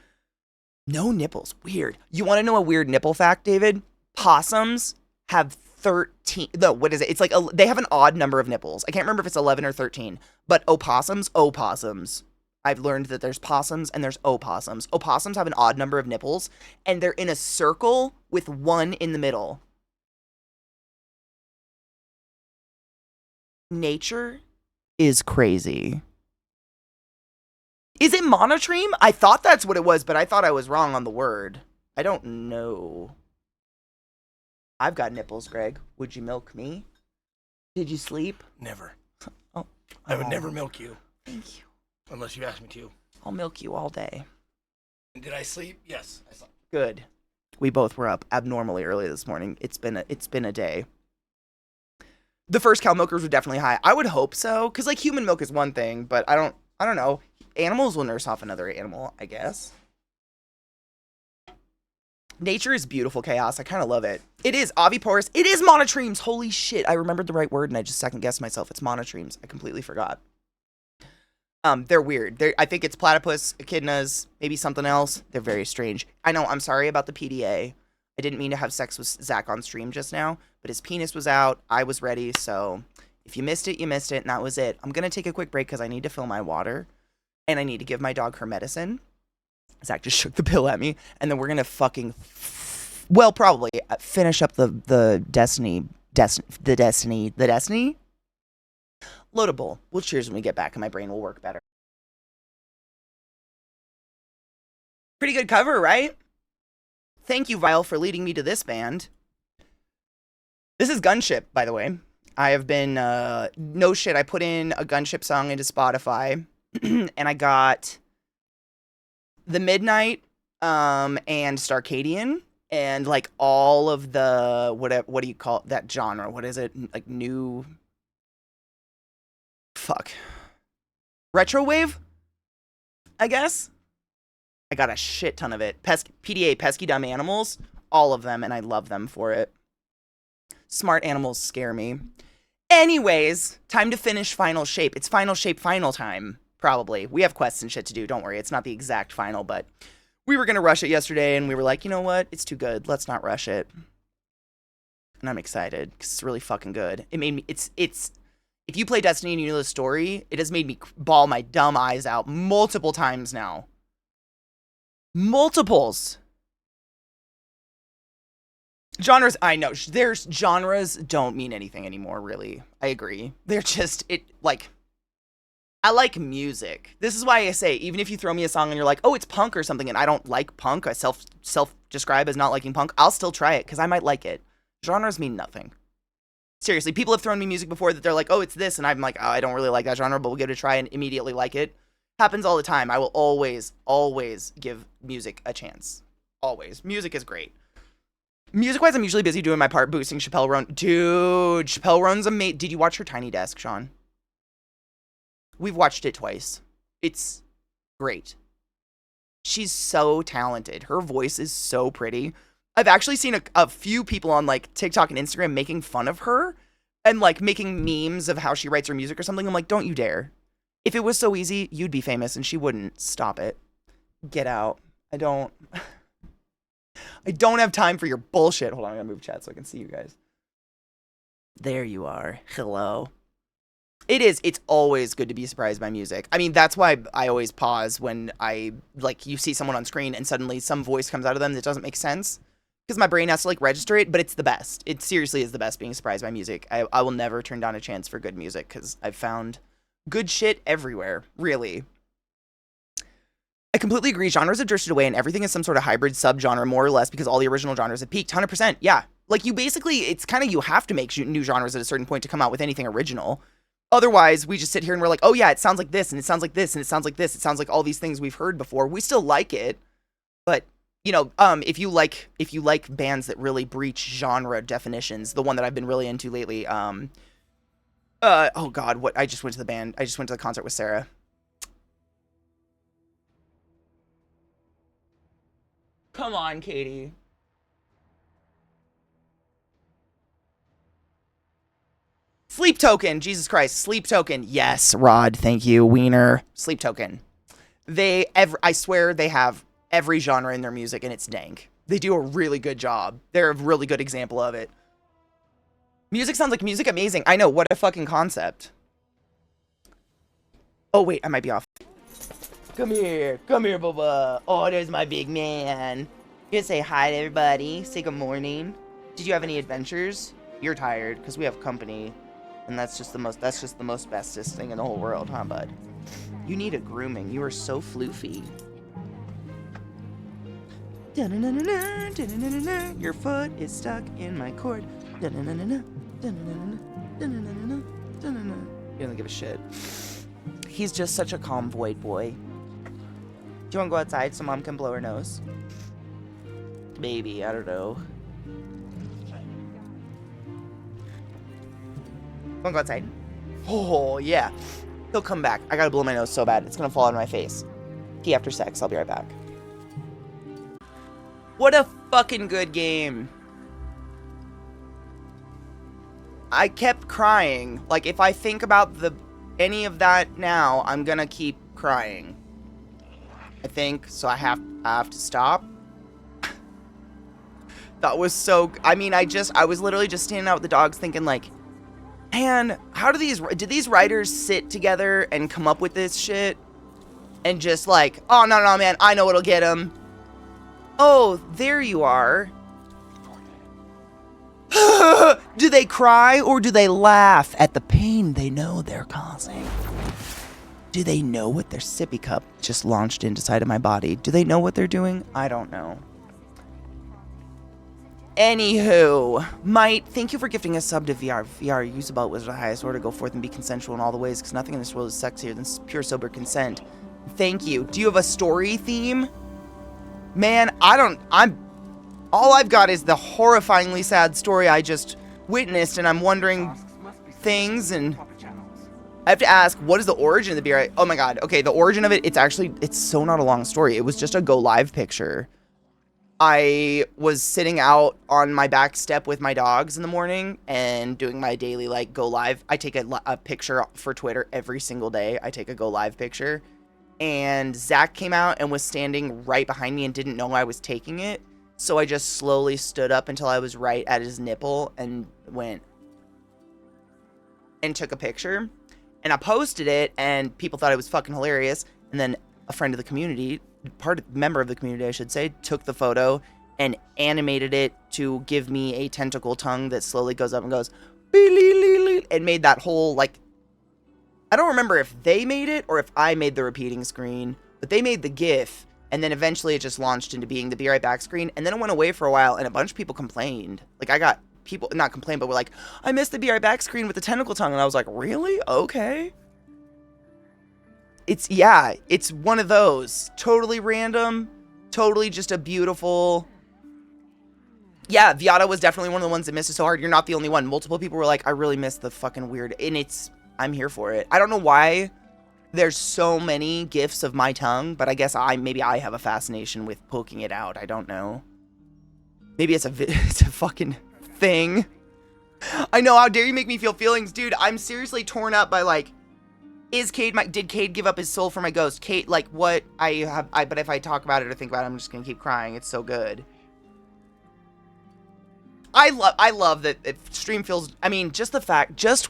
No nipples. Weird. You want to know a weird nipple fact, David? Possums have 13. No, what is it? It's like they have an odd number of nipples. I can't remember if it's 11 or 13. But opossums. I've learned that there's possums and there's opossums. Opossums have an odd number of nipples, and they're in a circle with one in the middle. Nature is crazy. Is it monotreme? I thought that's what it was, but I thought I was wrong on the word. I don't know. I've got nipples, Greg. Would you milk me? Did you sleep? Never. Oh. I would never milk you. Thank you. Unless you ask me to. I'll milk you all day. Did I sleep? Yes, I slept. Good. We both were up abnormally early this morning. It's been a day. The first cow milkers were definitely high. I would hope so, because like human milk is one thing, but I don't know. Animals will nurse off another animal, I guess. Nature is beautiful chaos. I kind of love it. It is oviparous. It is monotremes. Holy shit. I remembered the right word and I just second guessed myself. It's monotremes. I completely forgot. They're weird. I think it's platypus, echidnas, maybe something else. They're very strange. I know, I'm sorry about the PDA. I didn't mean to have sex with Zach on stream just now, but his penis was out. I was ready, so if you missed it, you missed it, and that was it. I'm going to take a quick break because I need to fill my water, and I need to give my dog her medicine. Zach just shook the pill at me, and then we're going to fucking, probably finish up the Destiny. Loadable. We'll cheers when we get back and my brain will work better. Pretty good cover, right? Thank you, Vile, for leading me to this band. This is Gunship, by the way. I have been, no shit, I put in a Gunship song into Spotify, and I got The Midnight, and Starcadian, and, like, all of the, what do you call that genre? What is it? Like, new... Fuck. Retrowave? I guess? I got a shit ton of it. PDA, Pesky Dumb Animals, all of them, and I love them for it. Smart animals scare me. Anyways, time to finish Final Shape. It's Final Shape final time, probably. We have quests and shit to do, don't worry. It's not the exact final, but we were going to rush it yesterday, and we were like, you know what? It's too good. Let's not rush it. And I'm excited, because it's really fucking good. It made me, it's, if you play Destiny and you know the story, it has made me bawl my dumb eyes out multiple times now. Multiples. Genres, I know, there's genres don't mean anything anymore, really. I agree. They're just, I like music. This is why I say, even if you throw me a song and you're like, oh, it's punk or something, and I don't like punk, I self-describe as not liking punk, I'll still try it, because I might like it. Genres mean nothing. Seriously, people have thrown me music before that they're like, oh, it's this, and I'm like, oh, I don't really like that genre, but we'll give it a try and immediately like it. Happens all the time. I will always, always give music a chance. Always. Music is great. Music-wise, I'm usually busy doing my part, boosting Chappelle Roan. Dude, Chappelle Roan's amazing. Did you watch her Tiny Desk, Sean? We've watched it twice. It's great. She's so talented. Her voice is so pretty. I've actually seen a few people on, like, TikTok and Instagram making fun of her and, like, making memes of how she writes her music or something. I'm like, don't you dare. If it was so easy, you'd be famous, and she wouldn't. Stop it. Get out. I don't have time for your bullshit. Hold on, I gotta move chat so I can see you guys. There you are. Hello. It's always good to be surprised by music. I mean, that's why I always pause when you see someone on screen and suddenly some voice comes out of them that doesn't make sense. Because my brain has to, like, register it, but it's the best. It seriously is the best being surprised by music. I will never turn down a chance for good music, because I've found good shit everywhere, really. I completely agree. Genres have drifted away, and everything is some sort of hybrid subgenre, more or less, because all the original genres have peaked. 100%, yeah. Like, you basically, it's kind of, you have to make new genres at a certain point to come out with anything original. Otherwise, we just sit here and we're like, oh yeah, it sounds like this, and it sounds like this, and it sounds like this. It sounds like all these things we've heard before. We still like it, but, you know, if you like bands that really breach genre definitions, the one that I've been really into lately, oh god, I just went to the concert with Sarah. Come on, Katie. Sleep Token, Jesus Christ, Sleep Token. Yes, Rod, thank you, Wiener. Sleep Token. I swear they have every genre in their music, and it's dank. They do a really good job. They're a really good example of it. Music sounds like music, amazing. I know, what a fucking concept. Oh, wait, I might be off. Come here, Bubba. Oh, there's my big man. You gonna say hi to everybody, say good morning. Did you have any adventures? You're tired, because we have company. And that's just the most bestest thing in the whole world, huh, bud? You need a grooming. You are so floofy. Your foot is stuck in my cord. He doesn't give a shit. He's just such a calm, void boy. Do you want to go outside so Mom can blow her nose? Maybe, I don't know. Wanna go outside? Oh, yeah. He'll come back. I gotta blow my nose so bad. It's gonna fall out of my face. Pee after sex. I'll be right back. What a fucking good game. I kept crying. Like, if I think about any of that now, I'm gonna keep crying. I think. So I have to stop. That was so... I mean, I was literally just standing out with the dogs thinking, like, man, did these writers sit together and come up with this shit? And just like, oh, no, man, I know what'll get him. Oh, there you are. Do they cry or do they laugh at the pain they know they're causing? Do they know what their sippy cup just launched inside of my body? Do they know what they're doing? I don't know. Anywho, Might, thank you for gifting a sub to VR. VR, use about Wizard of the highest order, go forth and be consensual in all the ways, because nothing in this world is sexier than pure sober consent. Thank you. Do you have a story theme? Man, all I've got is the horrifyingly sad story I just witnessed, and I'm wondering things, and I have to ask, what is the origin of the BRI? Oh my god, okay, the origin of it, it's so not a long story. It was just a go live picture. I was sitting out on my back step with my dogs in the morning and doing my daily, like, go live. I take a picture for Twitter every single day. I take a go live picture. And Zach came out and was standing right behind me and didn't know I was taking it. So I just slowly stood up until I was right at his nipple and went and took a picture. And I posted it, and people thought it was fucking hilarious. And then a friend of the community, member of the community, I should say, took the photo and animated it to give me a tentacle tongue that slowly goes up and goes, and made that whole, like, I don't remember if they made it or if I made the repeating screen, but they made the GIF, and then eventually it just launched into being the Be Right Back screen, and then it went away for a while, and a bunch of people complained. Like, I got people, not complained, but were like, I missed the Be Right Back screen with the tentacle tongue, and I was like, really? Okay. It's one of those. Totally random, totally just a beautiful... Yeah, Viata was definitely one of the ones that missed it so hard. You're not the only one. Multiple people were like, I really missed the fucking weird... And I'm here for it. I don't know why there's so many GIFs of my tongue, but I guess maybe I have a fascination with poking it out. I don't know. Maybe it's a fucking thing. I know, how dare you make me feel feelings. Dude, I'm seriously torn up by, like, did Cade give up his soul for my ghost? Cade, like, what? But if I talk about it or think about it, I'm just gonna keep crying. It's so good. I love that stream feels, I mean, just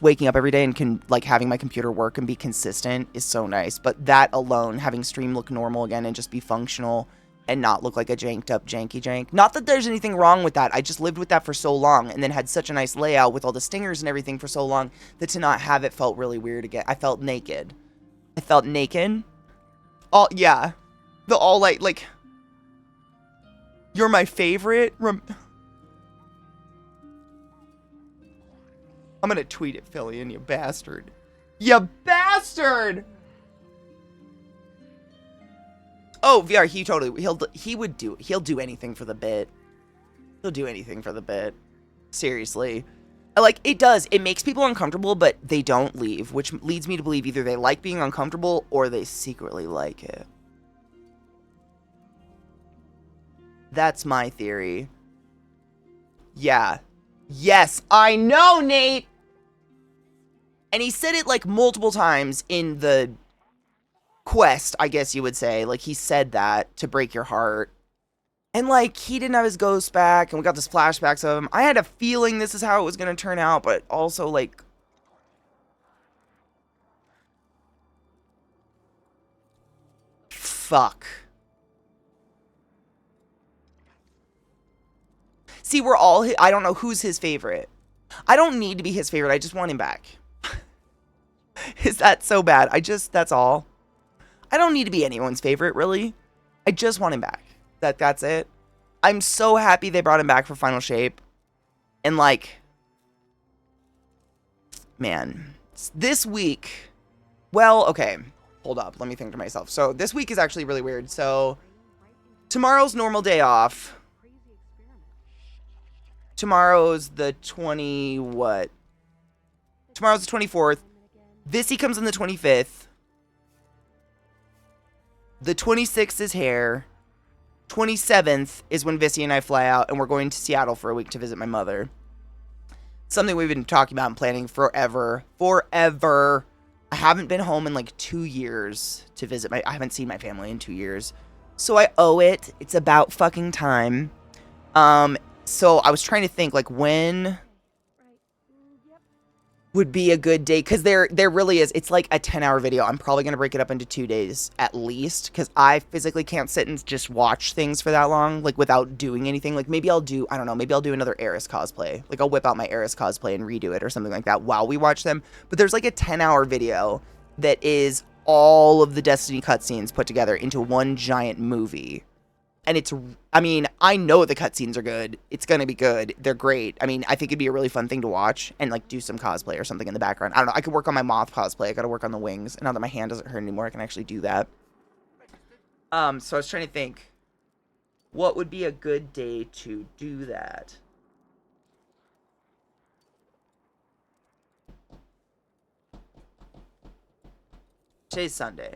waking up every day and having my computer work and be consistent is so nice. But that alone, having stream look normal again and just be functional and not look like a janked up janky jank. Not that there's anything wrong with that. I just lived with that for so long and then had such a nice layout with all the stingers and everything for so long that to not have it felt really weird again. I felt naked. All, yeah. Like, you're my favorite. I'm gonna tweet it, Phillian, you bastard. You bastard! Oh, VR, he'll do anything for the bit. He'll do anything for the bit. Seriously. It makes people uncomfortable, but they don't leave, which leads me to believe either they like being uncomfortable or they secretly like it. That's my theory. Yeah. Yes, I know, Nate! And he said it, like, multiple times in the quest, I guess you would say. Like, he said that to break your heart. And, like, he didn't have his ghost back, and we got this flashbacks of him. I had a feeling this is how it was going to turn out, but also, like... Fuck. See, we're all... I don't know who's his favorite. I don't need to be his favorite, I just want him back. Is that so bad? That's all. I don't need to be anyone's favorite, really. I just want him back. That's it. I'm so happy they brought him back for Final Shape. And, like, man, this week, well, okay, hold up, let me think to myself. So, this week is actually really weird. So, tomorrow's normal day off. Tomorrow's the 24th. Vissy comes on the 25th. The 26th is hair. 27th is when Vissy and I fly out, and we're going to Seattle for a week to visit my mother. Something we've been talking about and planning forever. Forever. I haven't been home in like 2 years to visit I haven't seen my family in 2 years. So I owe it. It's about fucking time. So I was trying to think, like, when would be a good day, because there really is. It's like a 10-hour video. I'm probably going to break it up into 2 days at least, because I physically can't sit and just watch things for that long, like, without doing anything. Like, maybe I'll do, I don't know, maybe I'll do another Eris cosplay. Like, I'll whip out my Eris cosplay and redo it or something like that while we watch them. But there's like a 10-hour video that is all of the Destiny cutscenes put together into one giant movie. And it's, I mean, I know the cutscenes are good. It's going to be good. They're great. I mean, I think it'd be a really fun thing to watch and, like, do some cosplay or something in the background. I don't know. I could work on my moth cosplay. I got to work on the wings. And now that my hand doesn't hurt anymore, I can actually do that. So I was trying to think, what would be a good day to do that? Today's Sunday.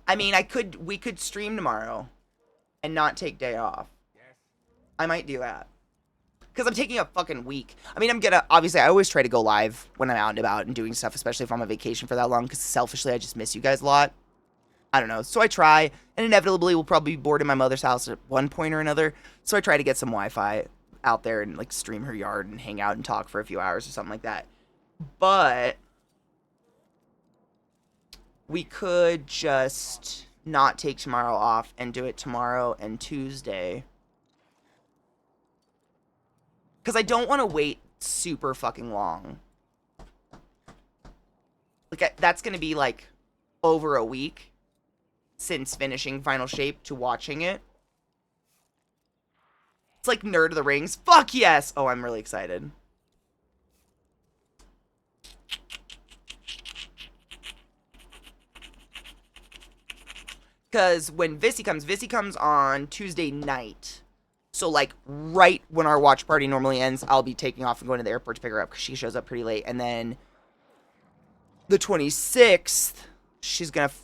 I mean, we could stream tomorrow and not take day off. I might do that. Because I'm taking a fucking week. I mean, obviously, I always try to go live when I'm out and about and doing stuff, especially if I'm on vacation for that long, because selfishly, I just miss you guys a lot. I don't know. So I try, and inevitably, we'll probably be bored in my mother's house at one point or another. So I try to get some Wi-Fi out there and, like, stream her yard and hang out and talk for a few hours or something like that. But we could just not take tomorrow off and do it tomorrow and Tuesday. Because I don't want to wait super fucking long. Like, that's going to be, like, over a week since finishing Final Shape to watching it. It's like Nerd of the Rings. Fuck yes! Oh, I'm really excited. Because when Vissy comes on Tuesday night. So, like, right when our watch party normally ends, I'll be taking off and going to the airport to pick her up because she shows up pretty late. And then the 26th,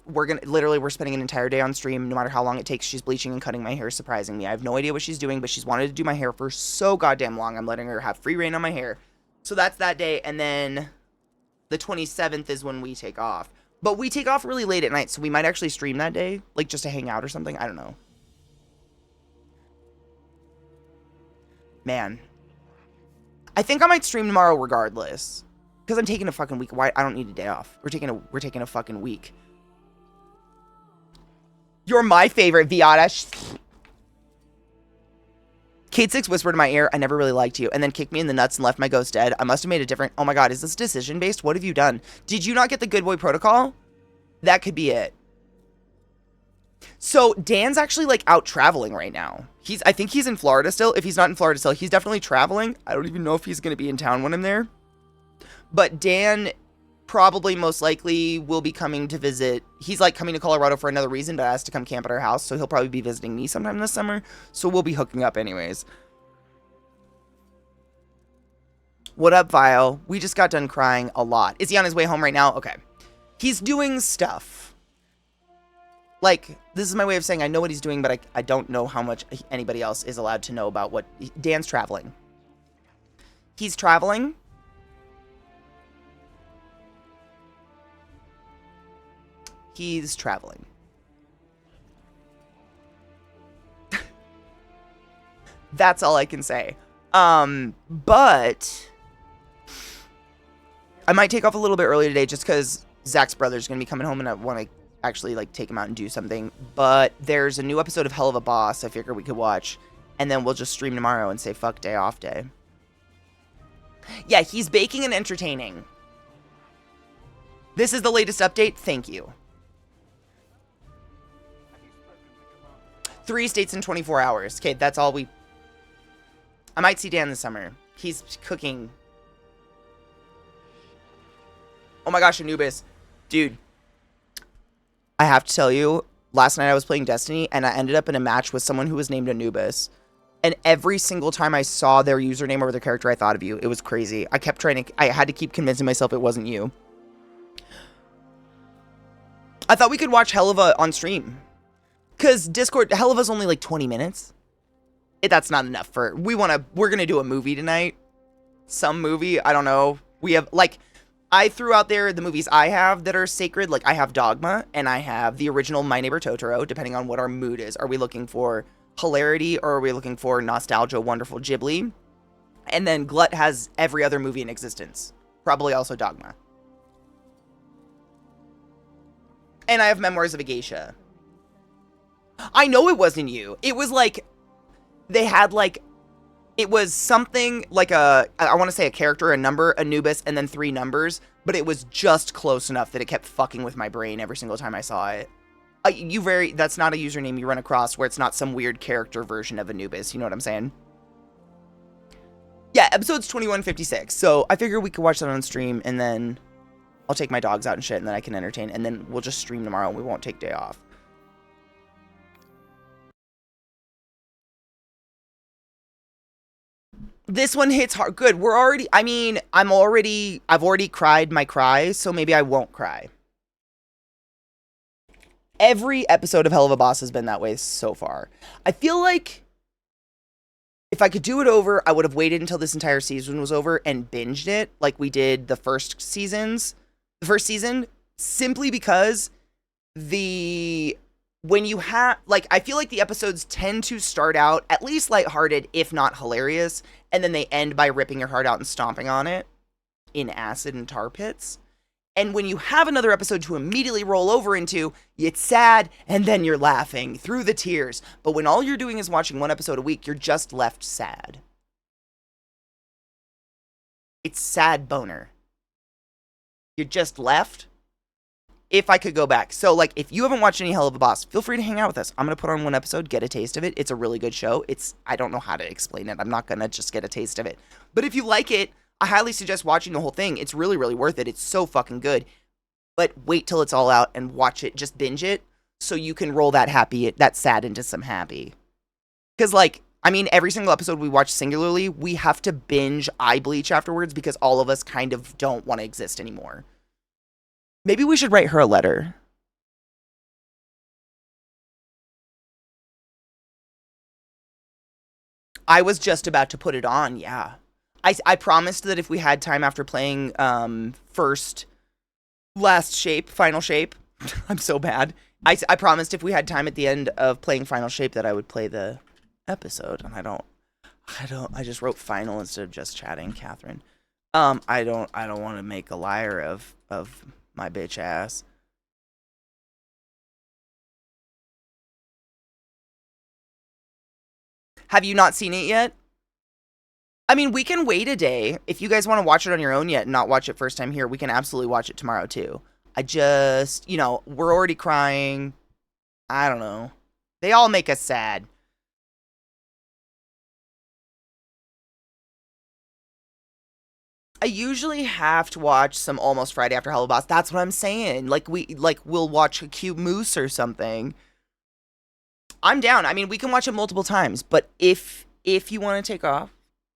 we're spending an entire day on stream, no matter how long it takes. She's bleaching and cutting my hair, surprising me. I have no idea what she's doing, but she's wanted to do my hair for so goddamn long. I'm letting her have free reign on my hair. So that's that day. And then the 27th is when we take off. But we take off really late at night, so we might actually stream that day, like just to hang out or something. I don't know. Man. I think I might stream tomorrow regardless. Because I'm taking a fucking week. Why? I don't need a day off. We're taking a fucking week. You're my favorite, Viata. Kate 6 whispered in my ear, I never really liked you, and then kicked me in the nuts and left my ghost dead. I must have made a different... Oh my god, is this decision-based? What have you done? Did you not get the Good Boy Protocol? That could be it. So, Dan's actually, like, out traveling right now. I think he's in Florida still. If he's not in Florida still, he's definitely traveling. I don't even know if he's going to be in town when I'm there. But Dan probably most likely will be coming to visit. He's, like, coming to Colorado for another reason, but has to come camp at our house. So he'll probably be visiting me sometime this summer. So we'll be hooking up anyways. What up, Vile? We just got done crying a lot. Is he on his way home right now? Okay. He's doing stuff. Like, this is my way of saying I know what he's doing, but I don't know how much anybody else is allowed to know about what... Dan's traveling. He's traveling. He's traveling. That's all I can say. But I might take off a little bit early today just because Zach's brother's going to be coming home and I want to actually, like, take him out and do something. But there's a new episode of Hell of a Boss I figure we could watch. And then we'll just stream tomorrow and say fuck day off day. Yeah, he's baking and entertaining. This is the latest update. Thank you. 3 states in 24 hours. Okay, that's all we... I might see Dan this summer. He's cooking. Oh my gosh, Anubis. Dude. I have to tell you, last night I was playing Destiny, and I ended up in a match with someone who was named Anubis. And every single time I saw their username or their character, I thought of you. It was crazy. I had to keep convincing myself it wasn't you. I thought we could watch Helluva on stream. Because Discord, Helluva's only like 20 minutes. That's not enough for... We're going to do a movie tonight. Some movie, I don't know. We have, like... I threw out there the movies I have that are sacred. Like, I have Dogma, and I have the original My Neighbor Totoro, depending on what our mood is. Are we looking for hilarity, or are we looking for nostalgia, wonderful Ghibli? And then Glut has every other movie in existence. Probably also Dogma. And I have Memoirs of a Geisha. I know it wasn't you. It was like... They had, like... It was something like I want to say a character, a number, Anubis, and then 3 numbers, but it was just close enough that it kept fucking with my brain every single time I saw it. That's not a username you run across where it's not some weird character version of Anubis, you know what I'm saying? Yeah, episode's 2156, so I figure we could watch that on stream, and then I'll take my dogs out and shit, and then I can entertain, and then we'll just stream tomorrow, and we won't take day off. This one hits hard. Good. I've already cried my cry, so maybe I won't cry. Every episode of Hell of a Boss has been that way so far. I feel like if I could do it over, I would have waited until this entire season was over and binged it like we did the first season, simply because when you have, like, I feel like the episodes tend to start out at least lighthearted, if not hilarious, and then they end by ripping your heart out and stomping on it in acid and tar pits. And when you have another episode to immediately roll over into, it's sad, and then you're laughing through the tears. But when all you're doing is watching one episode a week, you're just left sad. It's sad boner. You're just left. If I could go back. So, like, if you haven't watched any Hell of a Boss, feel free to hang out with us. I'm going to put on one episode, get a taste of it. It's a really good show. I don't know how to explain it. I'm not going to just get a taste of it. But if you like it, I highly suggest watching the whole thing. It's really, really worth it. It's so fucking good. But wait till it's all out and watch it. Just binge it so you can roll that sad into some happy. Because, like, I mean, every single episode we watch singularly, we have to binge eye bleach afterwards because all of us kind of don't want to exist anymore. Maybe we should write her a letter. I was just about to put it on, yeah. I promised that if we had time after playing Final Shape, I'm so bad. I promised if we had time at the end of playing Final Shape that I would play the episode, and I just wrote final instead of just chatting, Catherine. I don't want to make a liar of my bitch ass. Have you not seen it yet? I mean, we can wait a day. If you guys want to watch it on your own yet and not watch it first time here, we can absolutely watch it tomorrow too. I just, we're already crying. I don't know. They all make us sad. I usually have to watch some Almost Friday after Hell of a Boss. That's what I'm saying. We'll watch a cute moose or something. I'm down. I mean, we can watch it multiple times, but if you want to take off,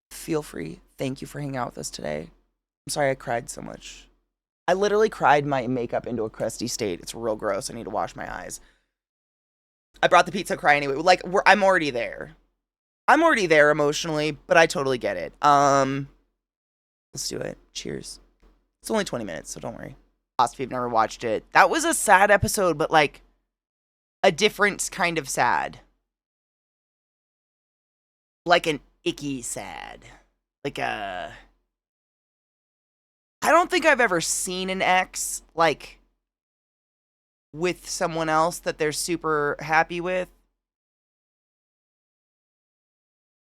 feel free. Thank you for hanging out with us today. I'm sorry I cried so much. I literally cried my makeup into a crusty state. It's real gross. I need to wash my eyes. I brought the pizza cry anyway. I'm already there. I'm already there emotionally, but I totally get it. Let's do it. Cheers. It's only 20 minutes, so don't worry. If you've never watched it, that was a sad episode, but like a different kind of sad. Like an icky sad. I don't think I've ever seen an ex, like, with someone else that they're super happy with.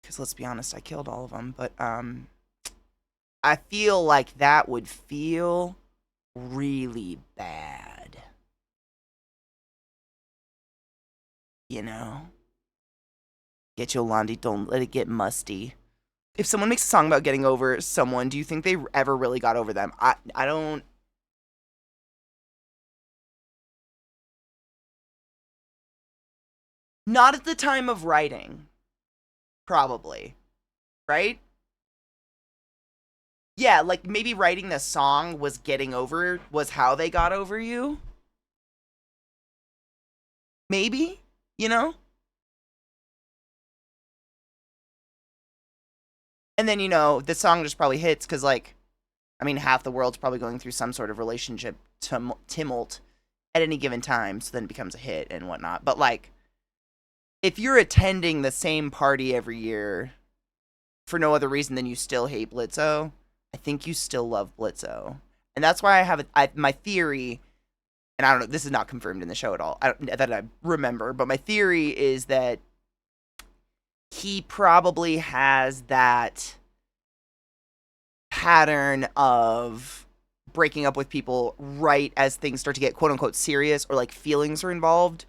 Because let's be honest, I killed all of them, but, I feel like that would feel really bad. Get your laundry, don't let it get musty. If someone makes a song about getting over someone, do you think they ever really got over them? I don't. Not at the time of writing. Probably. Right? Yeah, like maybe writing the song was how they got over you. Maybe, And then, the song just probably hits because, half the world's probably going through some sort of relationship tumult at any given time, so then it becomes a hit and whatnot. But, if you're attending the same party every year for no other reason than you still hate Blitzo, I think you still love Blitzo. And that's why I have my theory, and I don't know, this is not confirmed in the show at all, that I remember, but my theory is that he probably has that pattern of breaking up with people right as things start to get quote unquote serious or like feelings are involved.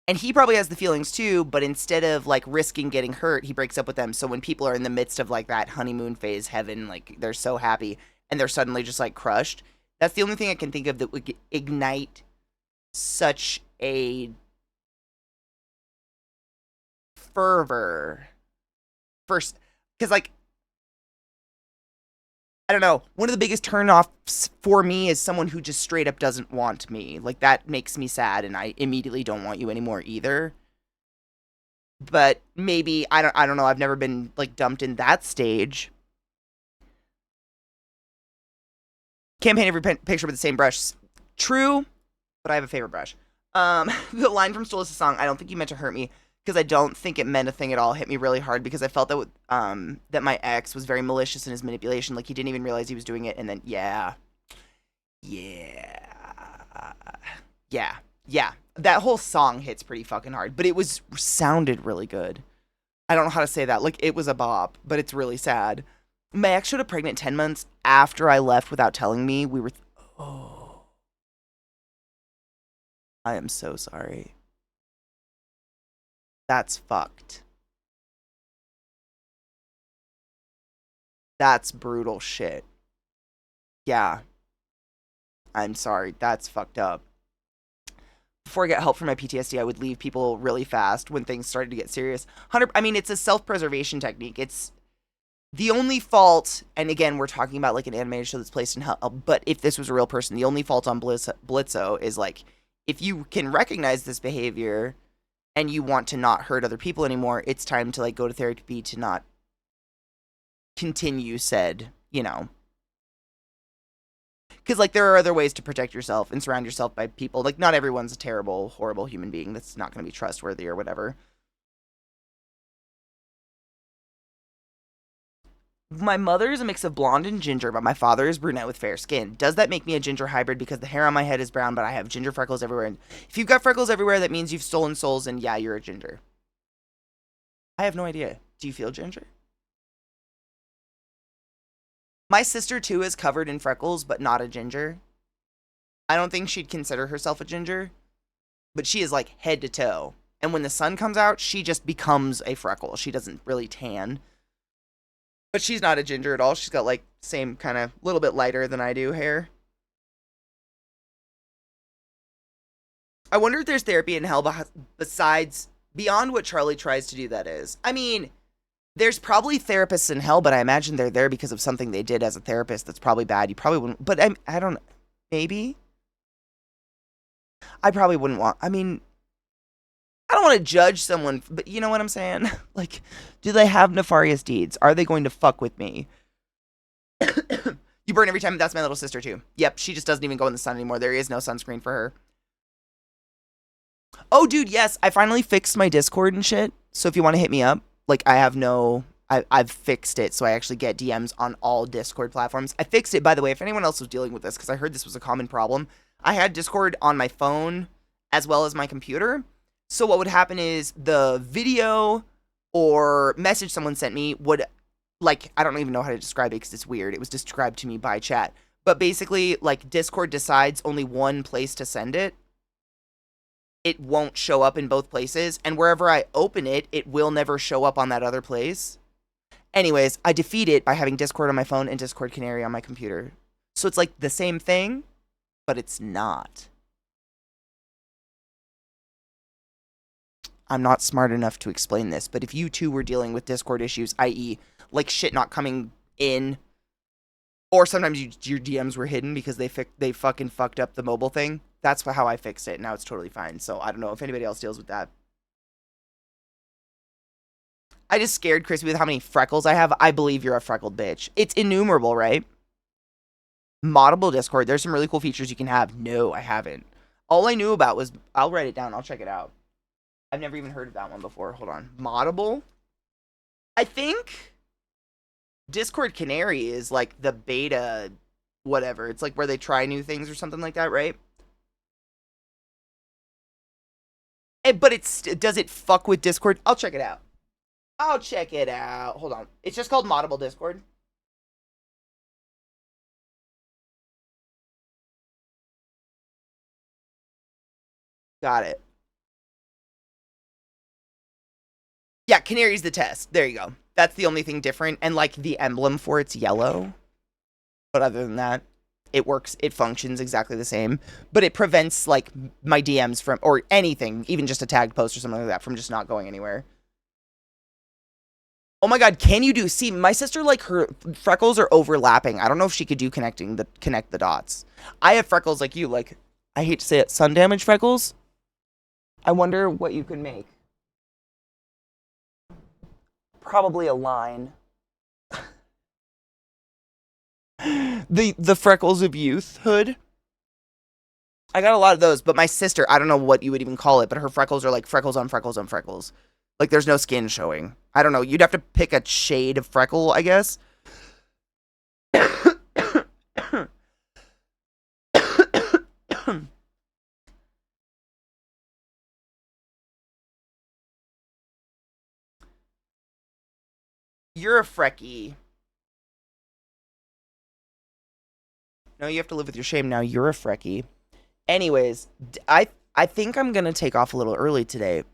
And he probably has the feelings too, but instead of like risking getting hurt, he breaks up with them. So when people are in the midst of like that honeymoon phase heaven, like they're so happy and they're suddenly just like crushed. That's the only thing I can think of that would ignite such a fervor. First, because like I don't know. One of the biggest turnoffs for me is someone who just straight up doesn't want me. Like that makes me sad, and I immediately don't want you anymore either. But maybe I don't know. I've never been like dumped in that stage. Can't paint every picture with the same brush. True, but I have a favorite brush. The line from Stole Us a Song. I don't think you meant to hurt me because I don't think it meant a thing at all. Hit me really hard because I felt that that my ex was very malicious in his manipulation. Like he didn't even realize he was doing it, and then yeah. That whole song hits pretty fucking hard, but it sounded really good. I don't know how to say that. Like it was a bop, but it's really sad. My ex showed up pregnant 10 months after I left without telling me. Oh, I am so sorry. That's fucked. That's brutal shit. Yeah. I'm sorry. That's fucked up. Before I got help for my PTSD, I would leave people really fast when things started to get serious. I mean, it's a self-preservation technique. It's the only fault, and again, we're talking about like an animated show that's placed in hell, but if this was a real person, the only fault on Blitzo is like, if you can recognize this behavior and you want to not hurt other people anymore, it's time to like go to therapy to not continue said, because like there are other ways to protect yourself and surround yourself by people. Like not everyone's a terrible, horrible human being that's not going to be trustworthy or whatever. My mother is a mix of blonde and ginger, but my father is brunette with fair skin. Does that make me a ginger hybrid because the hair on my head is brown, but I have ginger freckles everywhere? And if you've got freckles everywhere, that means you've stolen souls, and yeah, you're a ginger. I have no idea. Do you feel ginger? My sister, too, is covered in freckles, but not a ginger. I don't think she'd consider herself a ginger, but she is like head to toe. And when the sun comes out, she just becomes a freckle. She doesn't really tan. But she's not a ginger at all. She's got like same kind of little bit lighter than I do hair. I wonder if there's therapy in hell besides beyond what Charlie tries to do, that is. I mean, there's probably therapists in hell, but I imagine they're there because of something they did as a therapist that's probably bad. You probably wouldn't, but I don't, maybe? I probably wouldn't want, I mean, I don't want to judge someone, but you know what I'm saying? Like, do they have nefarious deeds? Are they going to fuck with me? You burn every time. That's my little sister, too. Yep, she just doesn't even go in the sun anymore. There is no sunscreen for her. Oh, dude, yes. I finally fixed my Discord and shit. So if you want to hit me up, like, I've fixed it. So I actually get DMs on all Discord platforms. I fixed it, by the way, if anyone else was dealing with this, because I heard this was a common problem. I had Discord on my phone as well as my computer. So what would happen is the video or message someone sent me would, like, I don't even know how to describe it because it's weird. It was described to me by chat. But basically, like, Discord decides only one place to send it. It won't show up in both places. And wherever I open it, it will never show up on that other place. Anyways, I defeat it by having Discord on my phone and Discord Canary on my computer. So it's like the same thing, but it's not. I'm not smart enough to explain this, but if you too were dealing with Discord issues, i.e., like shit not coming in, or sometimes your DMs were hidden because they fucking fucked up the mobile thing, that's how I fixed it. Now it's totally fine. So I don't know if anybody else deals with that. I just scared Chrissy with how many freckles I have. I believe you're a freckled bitch. It's innumerable, right? Moddable Discord. There's some really cool features you can have. No, I haven't. All I knew about was, I'll write it down. I'll check it out. I've never even heard of that one before. Hold on. Moddable? I think Discord Canary is like the beta whatever. It's like where they try new things or something like that, right? But does it fuck with Discord? I'll check it out. I'll check it out. Hold on. It's just called Moddable Discord. Got it. Yeah, Canary's the test. There you go. That's the only thing different. And, like, the emblem for it's yellow. But other than that, it works. It functions exactly the same. But it prevents, like, my DMs from, or anything, even just a tagged post or something like that, from just not going anywhere. Oh my god, can you do... See, my sister, like, her freckles are overlapping. I don't know if she could do connect the dots. I have freckles like you, like, I hate to say it, sun damage freckles. I wonder what you could make. Probably a line. The freckles of youthhood. I got a lot of those, but my sister, I don't know what you would even call it, but her freckles are like freckles on freckles on freckles. Like there's no skin showing. I don't know. You'd have to pick a shade of freckle, I guess. You're a frecky. No, you have to live with your shame now. You're a frecky. Anyways, I think I'm gonna take off a little early today.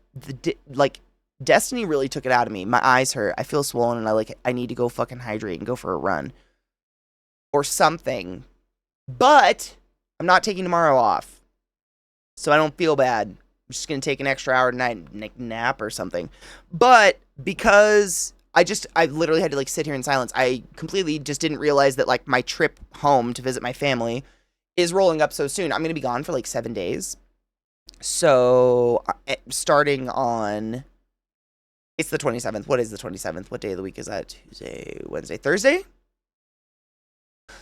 Like, Destiny really took it out of me. My eyes hurt. I feel swollen, and I need to go fucking hydrate and go for a run or something. But I'm not taking tomorrow off, so I don't feel bad. I'm just gonna take an extra hour tonight and nap or something. But because I literally had to like sit here in silence. I completely just didn't realize that like my trip home to visit my family is rolling up so soon. I'm going to be gone for like 7 days. So starting on, it's the 27th. What is the 27th? What day of the week is that? Tuesday, Wednesday, Thursday?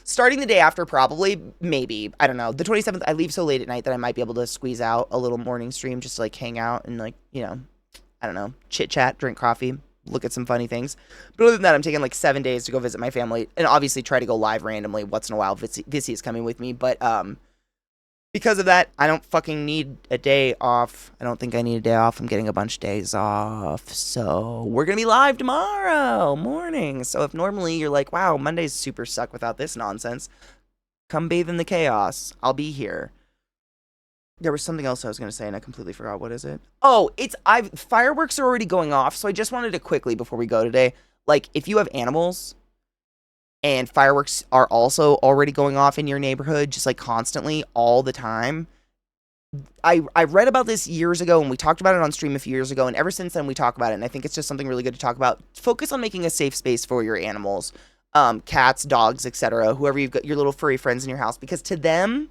Starting the day after, probably, maybe. I don't know. The 27th, I leave so late at night that I might be able to squeeze out a little morning stream just to like hang out and like, you know, I don't know, chit chat, drink coffee, look at some funny things. But other than that, I'm taking like 7 days to go visit my family and obviously try to go live randomly once in a while. Vissy is coming with me, but because of that, I don't fucking need a day off. I don't think I need a day off. I'm getting a bunch of days off. So we're going to be live tomorrow morning. So if normally you're like, wow, Mondays super suck without this nonsense, come bathe in the chaos. I'll be here. There was something else I was going to say, and I completely forgot. What is it? Oh, fireworks are already going off, so I just wanted to quickly, before we go today, like, if you have animals, and fireworks are also already going off in your neighborhood, just, like, constantly, all the time, I read about this years ago, and we talked about it on stream a few years ago, and ever since then, we talk about it, and I think it's just something really good to talk about. Focus on making a safe space for your animals, cats, dogs, etc., whoever you've got your little furry friends in your house, because to them,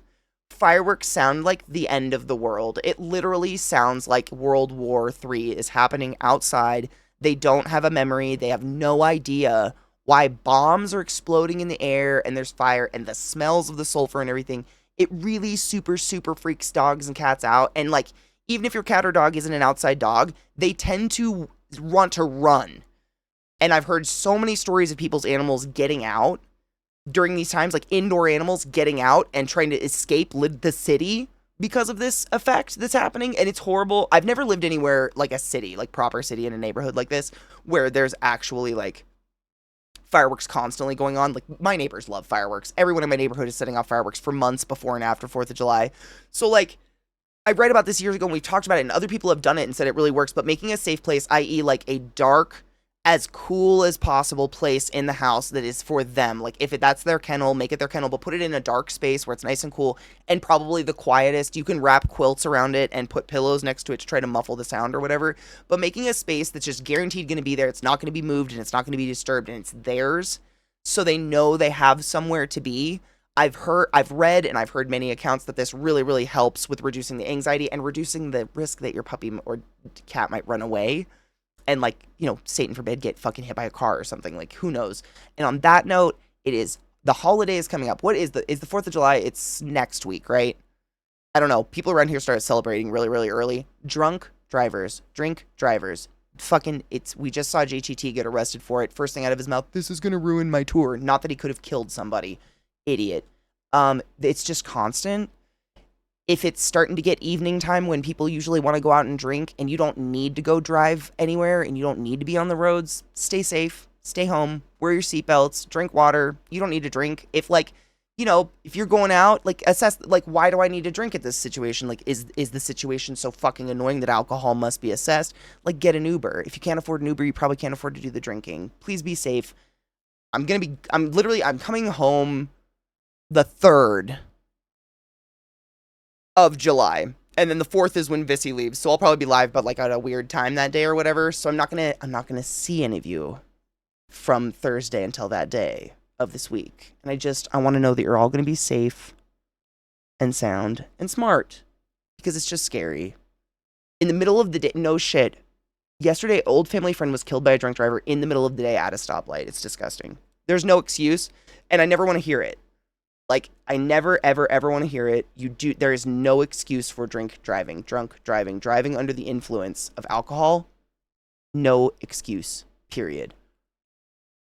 fireworks sound like the end of the world. It literally sounds like World War III is happening outside. They don't have a memory. They have no idea why bombs are exploding in the air and there's fire and the smells of the sulfur and everything. It really super, super freaks dogs and cats out. And like, even if your cat or dog isn't an outside dog, they tend to want to run. And I've heard so many stories of people's animals getting out during these times, like indoor animals getting out and trying to escape the city because of this effect that's happening. And it's horrible. I've never lived anywhere like a city, like proper city in a neighborhood like this, where there's actually like fireworks constantly going on. Like my neighbors love fireworks. Everyone in my neighborhood is setting off fireworks for months before and after 4th of July. So like, I read about this years ago and we talked about it and other people have done it and said it really works, but making a safe place, i.e. like a dark, as cool as possible place in the house that is for them. Like if that's their kennel, make it their kennel, but put it in a dark space where it's nice and cool and probably the quietest. You can wrap quilts around it and put pillows next to it to try to muffle the sound or whatever, but making a space that's just guaranteed going to be there. It's not going to be moved and it's not going to be disturbed and it's theirs. So they know they have somewhere to be. I've read and I've heard many accounts that this really, really helps with reducing the anxiety and reducing the risk that your puppy or cat might run away. And like, you know, Satan forbid, get fucking hit by a car or something. Like, who knows? And on that note, it is, the holiday is coming up. What is the 4th of July? It's next week, right? I don't know. People around here started celebrating really, really early. Drink drivers. Fucking, we just saw JTT get arrested for it. First thing out of his mouth, this is going to ruin my tour. Not that he could have killed somebody. Idiot. It's just constant. if it's starting to get evening time when people usually want to go out and drink and you don't need to go drive anywhere and you don't need to be on the roads, stay safe, stay home, wear your seatbelts, drink water. You don't need to drink. If like, if you're going out, like assess, like, why do I need to drink at this situation? Like, is the situation so fucking annoying that alcohol must be assessed? Like, get an Uber. If you can't afford an Uber, you probably can't afford to do the drinking. Please be safe. I'm coming home the 3rd of July, and then the 4th is when Vissy leaves, so I'll probably be live, but like at a weird time that day or whatever. So I'm not gonna see any of you from Thursday until that day of this week, and I want to know that you're all gonna be safe and sound and smart, because it's just scary. In the middle of the day, no shit. Yesterday, old family friend was killed by a drunk driver in the middle of the day at a stoplight. It's disgusting. There's no excuse, and I never want to hear it. Like, I never, ever, ever want to hear it. There is no excuse for drunk driving, driving under the influence of alcohol. No excuse, period.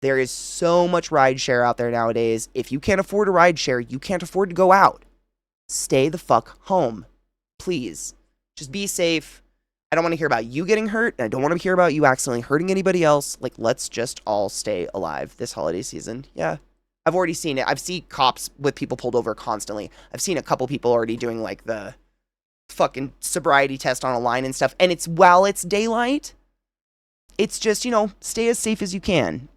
There is so much rideshare out there nowadays. If you can't afford a rideshare, you can't afford to go out. Stay the fuck home. Please. Just be safe. I don't want to hear about you getting hurt, and I don't want to hear about you accidentally hurting anybody else. Like, let's just all stay alive this holiday season. Yeah. I've already seen it. I've seen cops with people pulled over constantly. I've seen a couple people already doing like the fucking sobriety test on a line and stuff. And while it's daylight, it's just, stay as safe as you can.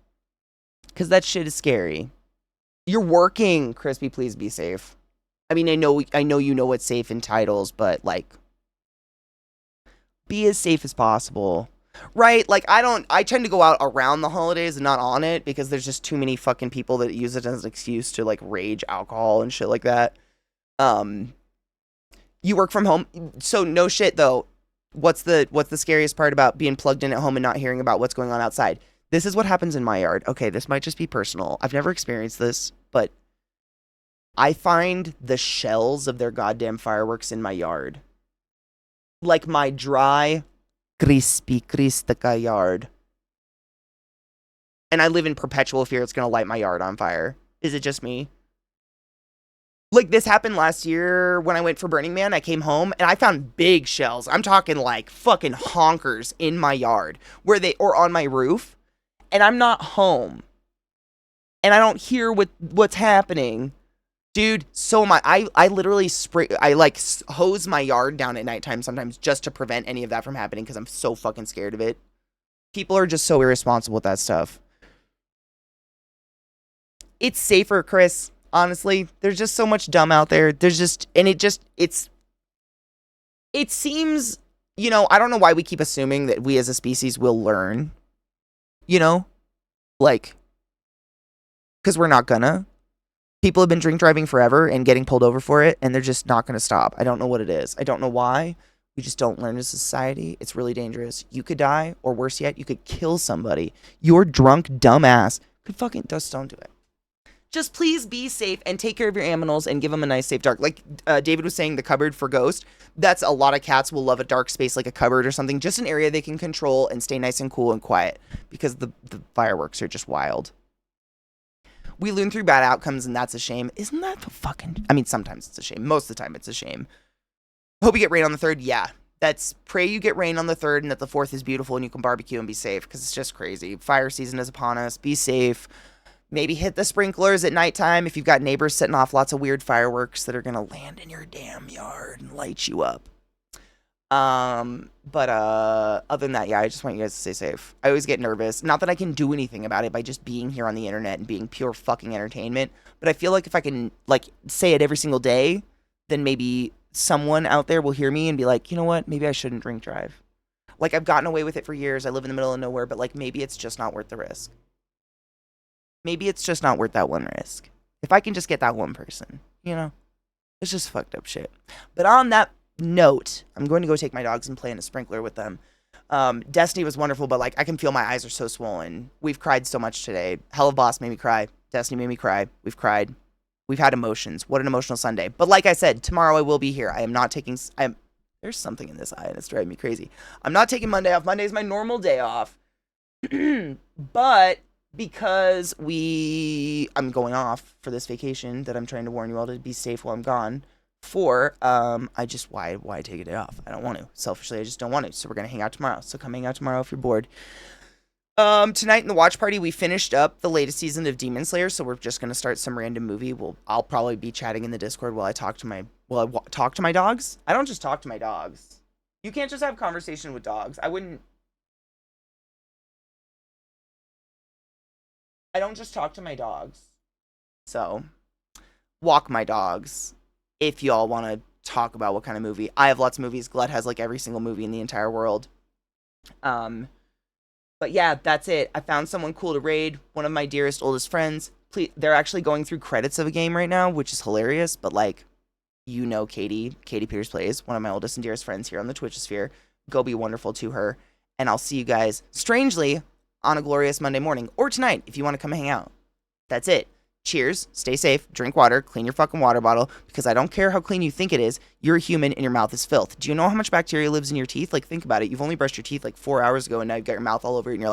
Because that shit is scary. You're working, Crispy, please be safe. I mean, I know you know what's safe in titles, but like, be as safe as possible. Right? Like, I tend to go out around the holidays and not on it, because there's just too many fucking people that use it as an excuse to like rage alcohol and shit like that. You work from home, so no shit though. What's the scariest part about being plugged in at home and not hearing about what's going on outside? This is what happens in my yard. Okay, this might just be personal. I've never experienced this, but I find the shells of their goddamn fireworks in my yard. Like my dry, crispy Christica yard. And I live in perpetual fear it's going to light my yard on fire. Is it just me? Like, this happened last year when I went for Burning Man. I came home and I found big shells. I'm talking like fucking honkers in my yard or on my roof. And I'm not home. And I don't hear what's happening. Dude, so am I. I literally hose my yard down at nighttime sometimes just to prevent any of that from happening, because I'm so fucking scared of it. People are just so irresponsible with that stuff. It's safer, Chris. Honestly, there's just so much dumb out there. It seems, I don't know why we keep assuming that we as a species will learn, like, because we're not gonna. People have been drink driving forever and getting pulled over for it, and they're just not going to stop. I don't know what it is. I don't know why. We just don't learn as a society. It's really dangerous. You could die, or worse yet, you could kill somebody. Your drunk dumbass could fucking just don't do it. Just please be safe and take care of your animals and give them a nice, safe dark. Like David was saying, the cupboard for Ghost. That's a lot of cats will love a dark space like a cupboard or something. Just an area they can control and stay nice and cool and quiet, because the fireworks are just wild. We learn through bad outcomes, and that's a shame. Isn't that sometimes it's a shame. Most of the time it's a shame. Hope you get rain on the 3rd. Yeah. Pray you get rain on the 3rd and that the 4th is beautiful and you can barbecue and be safe, because it's just crazy. Fire season is upon us. Be safe. Maybe hit the sprinklers at nighttime if you've got neighbors setting off lots of weird fireworks that are going to land in your damn yard and light you up. But other than that, yeah, I just want you guys to stay safe. I always get nervous. Not that I can do anything about it by just being here on the internet and being pure fucking entertainment, but I feel like if I can, like, say it every single day, then maybe someone out there will hear me and be like, you know what? Maybe I shouldn't drink drive. Like, I've gotten away with it for years. I live in the middle of nowhere, but like, maybe it's just not worth the risk. Maybe it's just not worth that one risk. If I can just get that one person, it's just fucked up shit. But on that note, I'm going to go take my dogs and play in a sprinkler with them. Destiny was wonderful, but like, I can feel my eyes are so swollen. We've cried so much today. Hell of Boss made me cry. Destiny made me cry. We've cried. We've had emotions. What an emotional Sunday. But like I said, tomorrow I will be here. I am not taking... There's something in this eye and it's driving me crazy. I'm not taking Monday off. Monday is my normal day off. But because I'm going off for this vacation that I'm trying to warn you all to be safe while I'm gone 4, why take a day off? I don't want to. Selfishly, I just don't want to. So we're gonna hang out tomorrow. So come hang out tomorrow if you're bored. Tonight in the watch party, we finished up the latest season of Demon Slayer, so we're just gonna start some random movie. I'll probably be chatting in the Discord while I talk to my talk to my dogs. I don't just talk to my dogs. You can't just have conversation with dogs. I don't just talk to my dogs. So, walk my dogs. If y'all want to talk about what kind of movie. I have lots of movies. Glut has like every single movie in the entire world. But yeah, that's it. I found someone cool to raid. One of my dearest, oldest friends. Please, they're actually going through credits of a game right now, which is hilarious. But like, Katie Peters Plays, one of my oldest and dearest friends here on the Twitch sphere. Go be wonderful to her. And I'll see you guys, strangely, on a glorious Monday morning. Or tonight, if you want to come hang out. That's it. Cheers, stay safe, drink water, clean your fucking water bottle, because I don't care how clean you think it is, you're a human and your mouth is filth. Do you know how much bacteria lives in your teeth? Like, think about it. You've only brushed your teeth like 4 hours ago and now you've got your mouth all over it and you're like,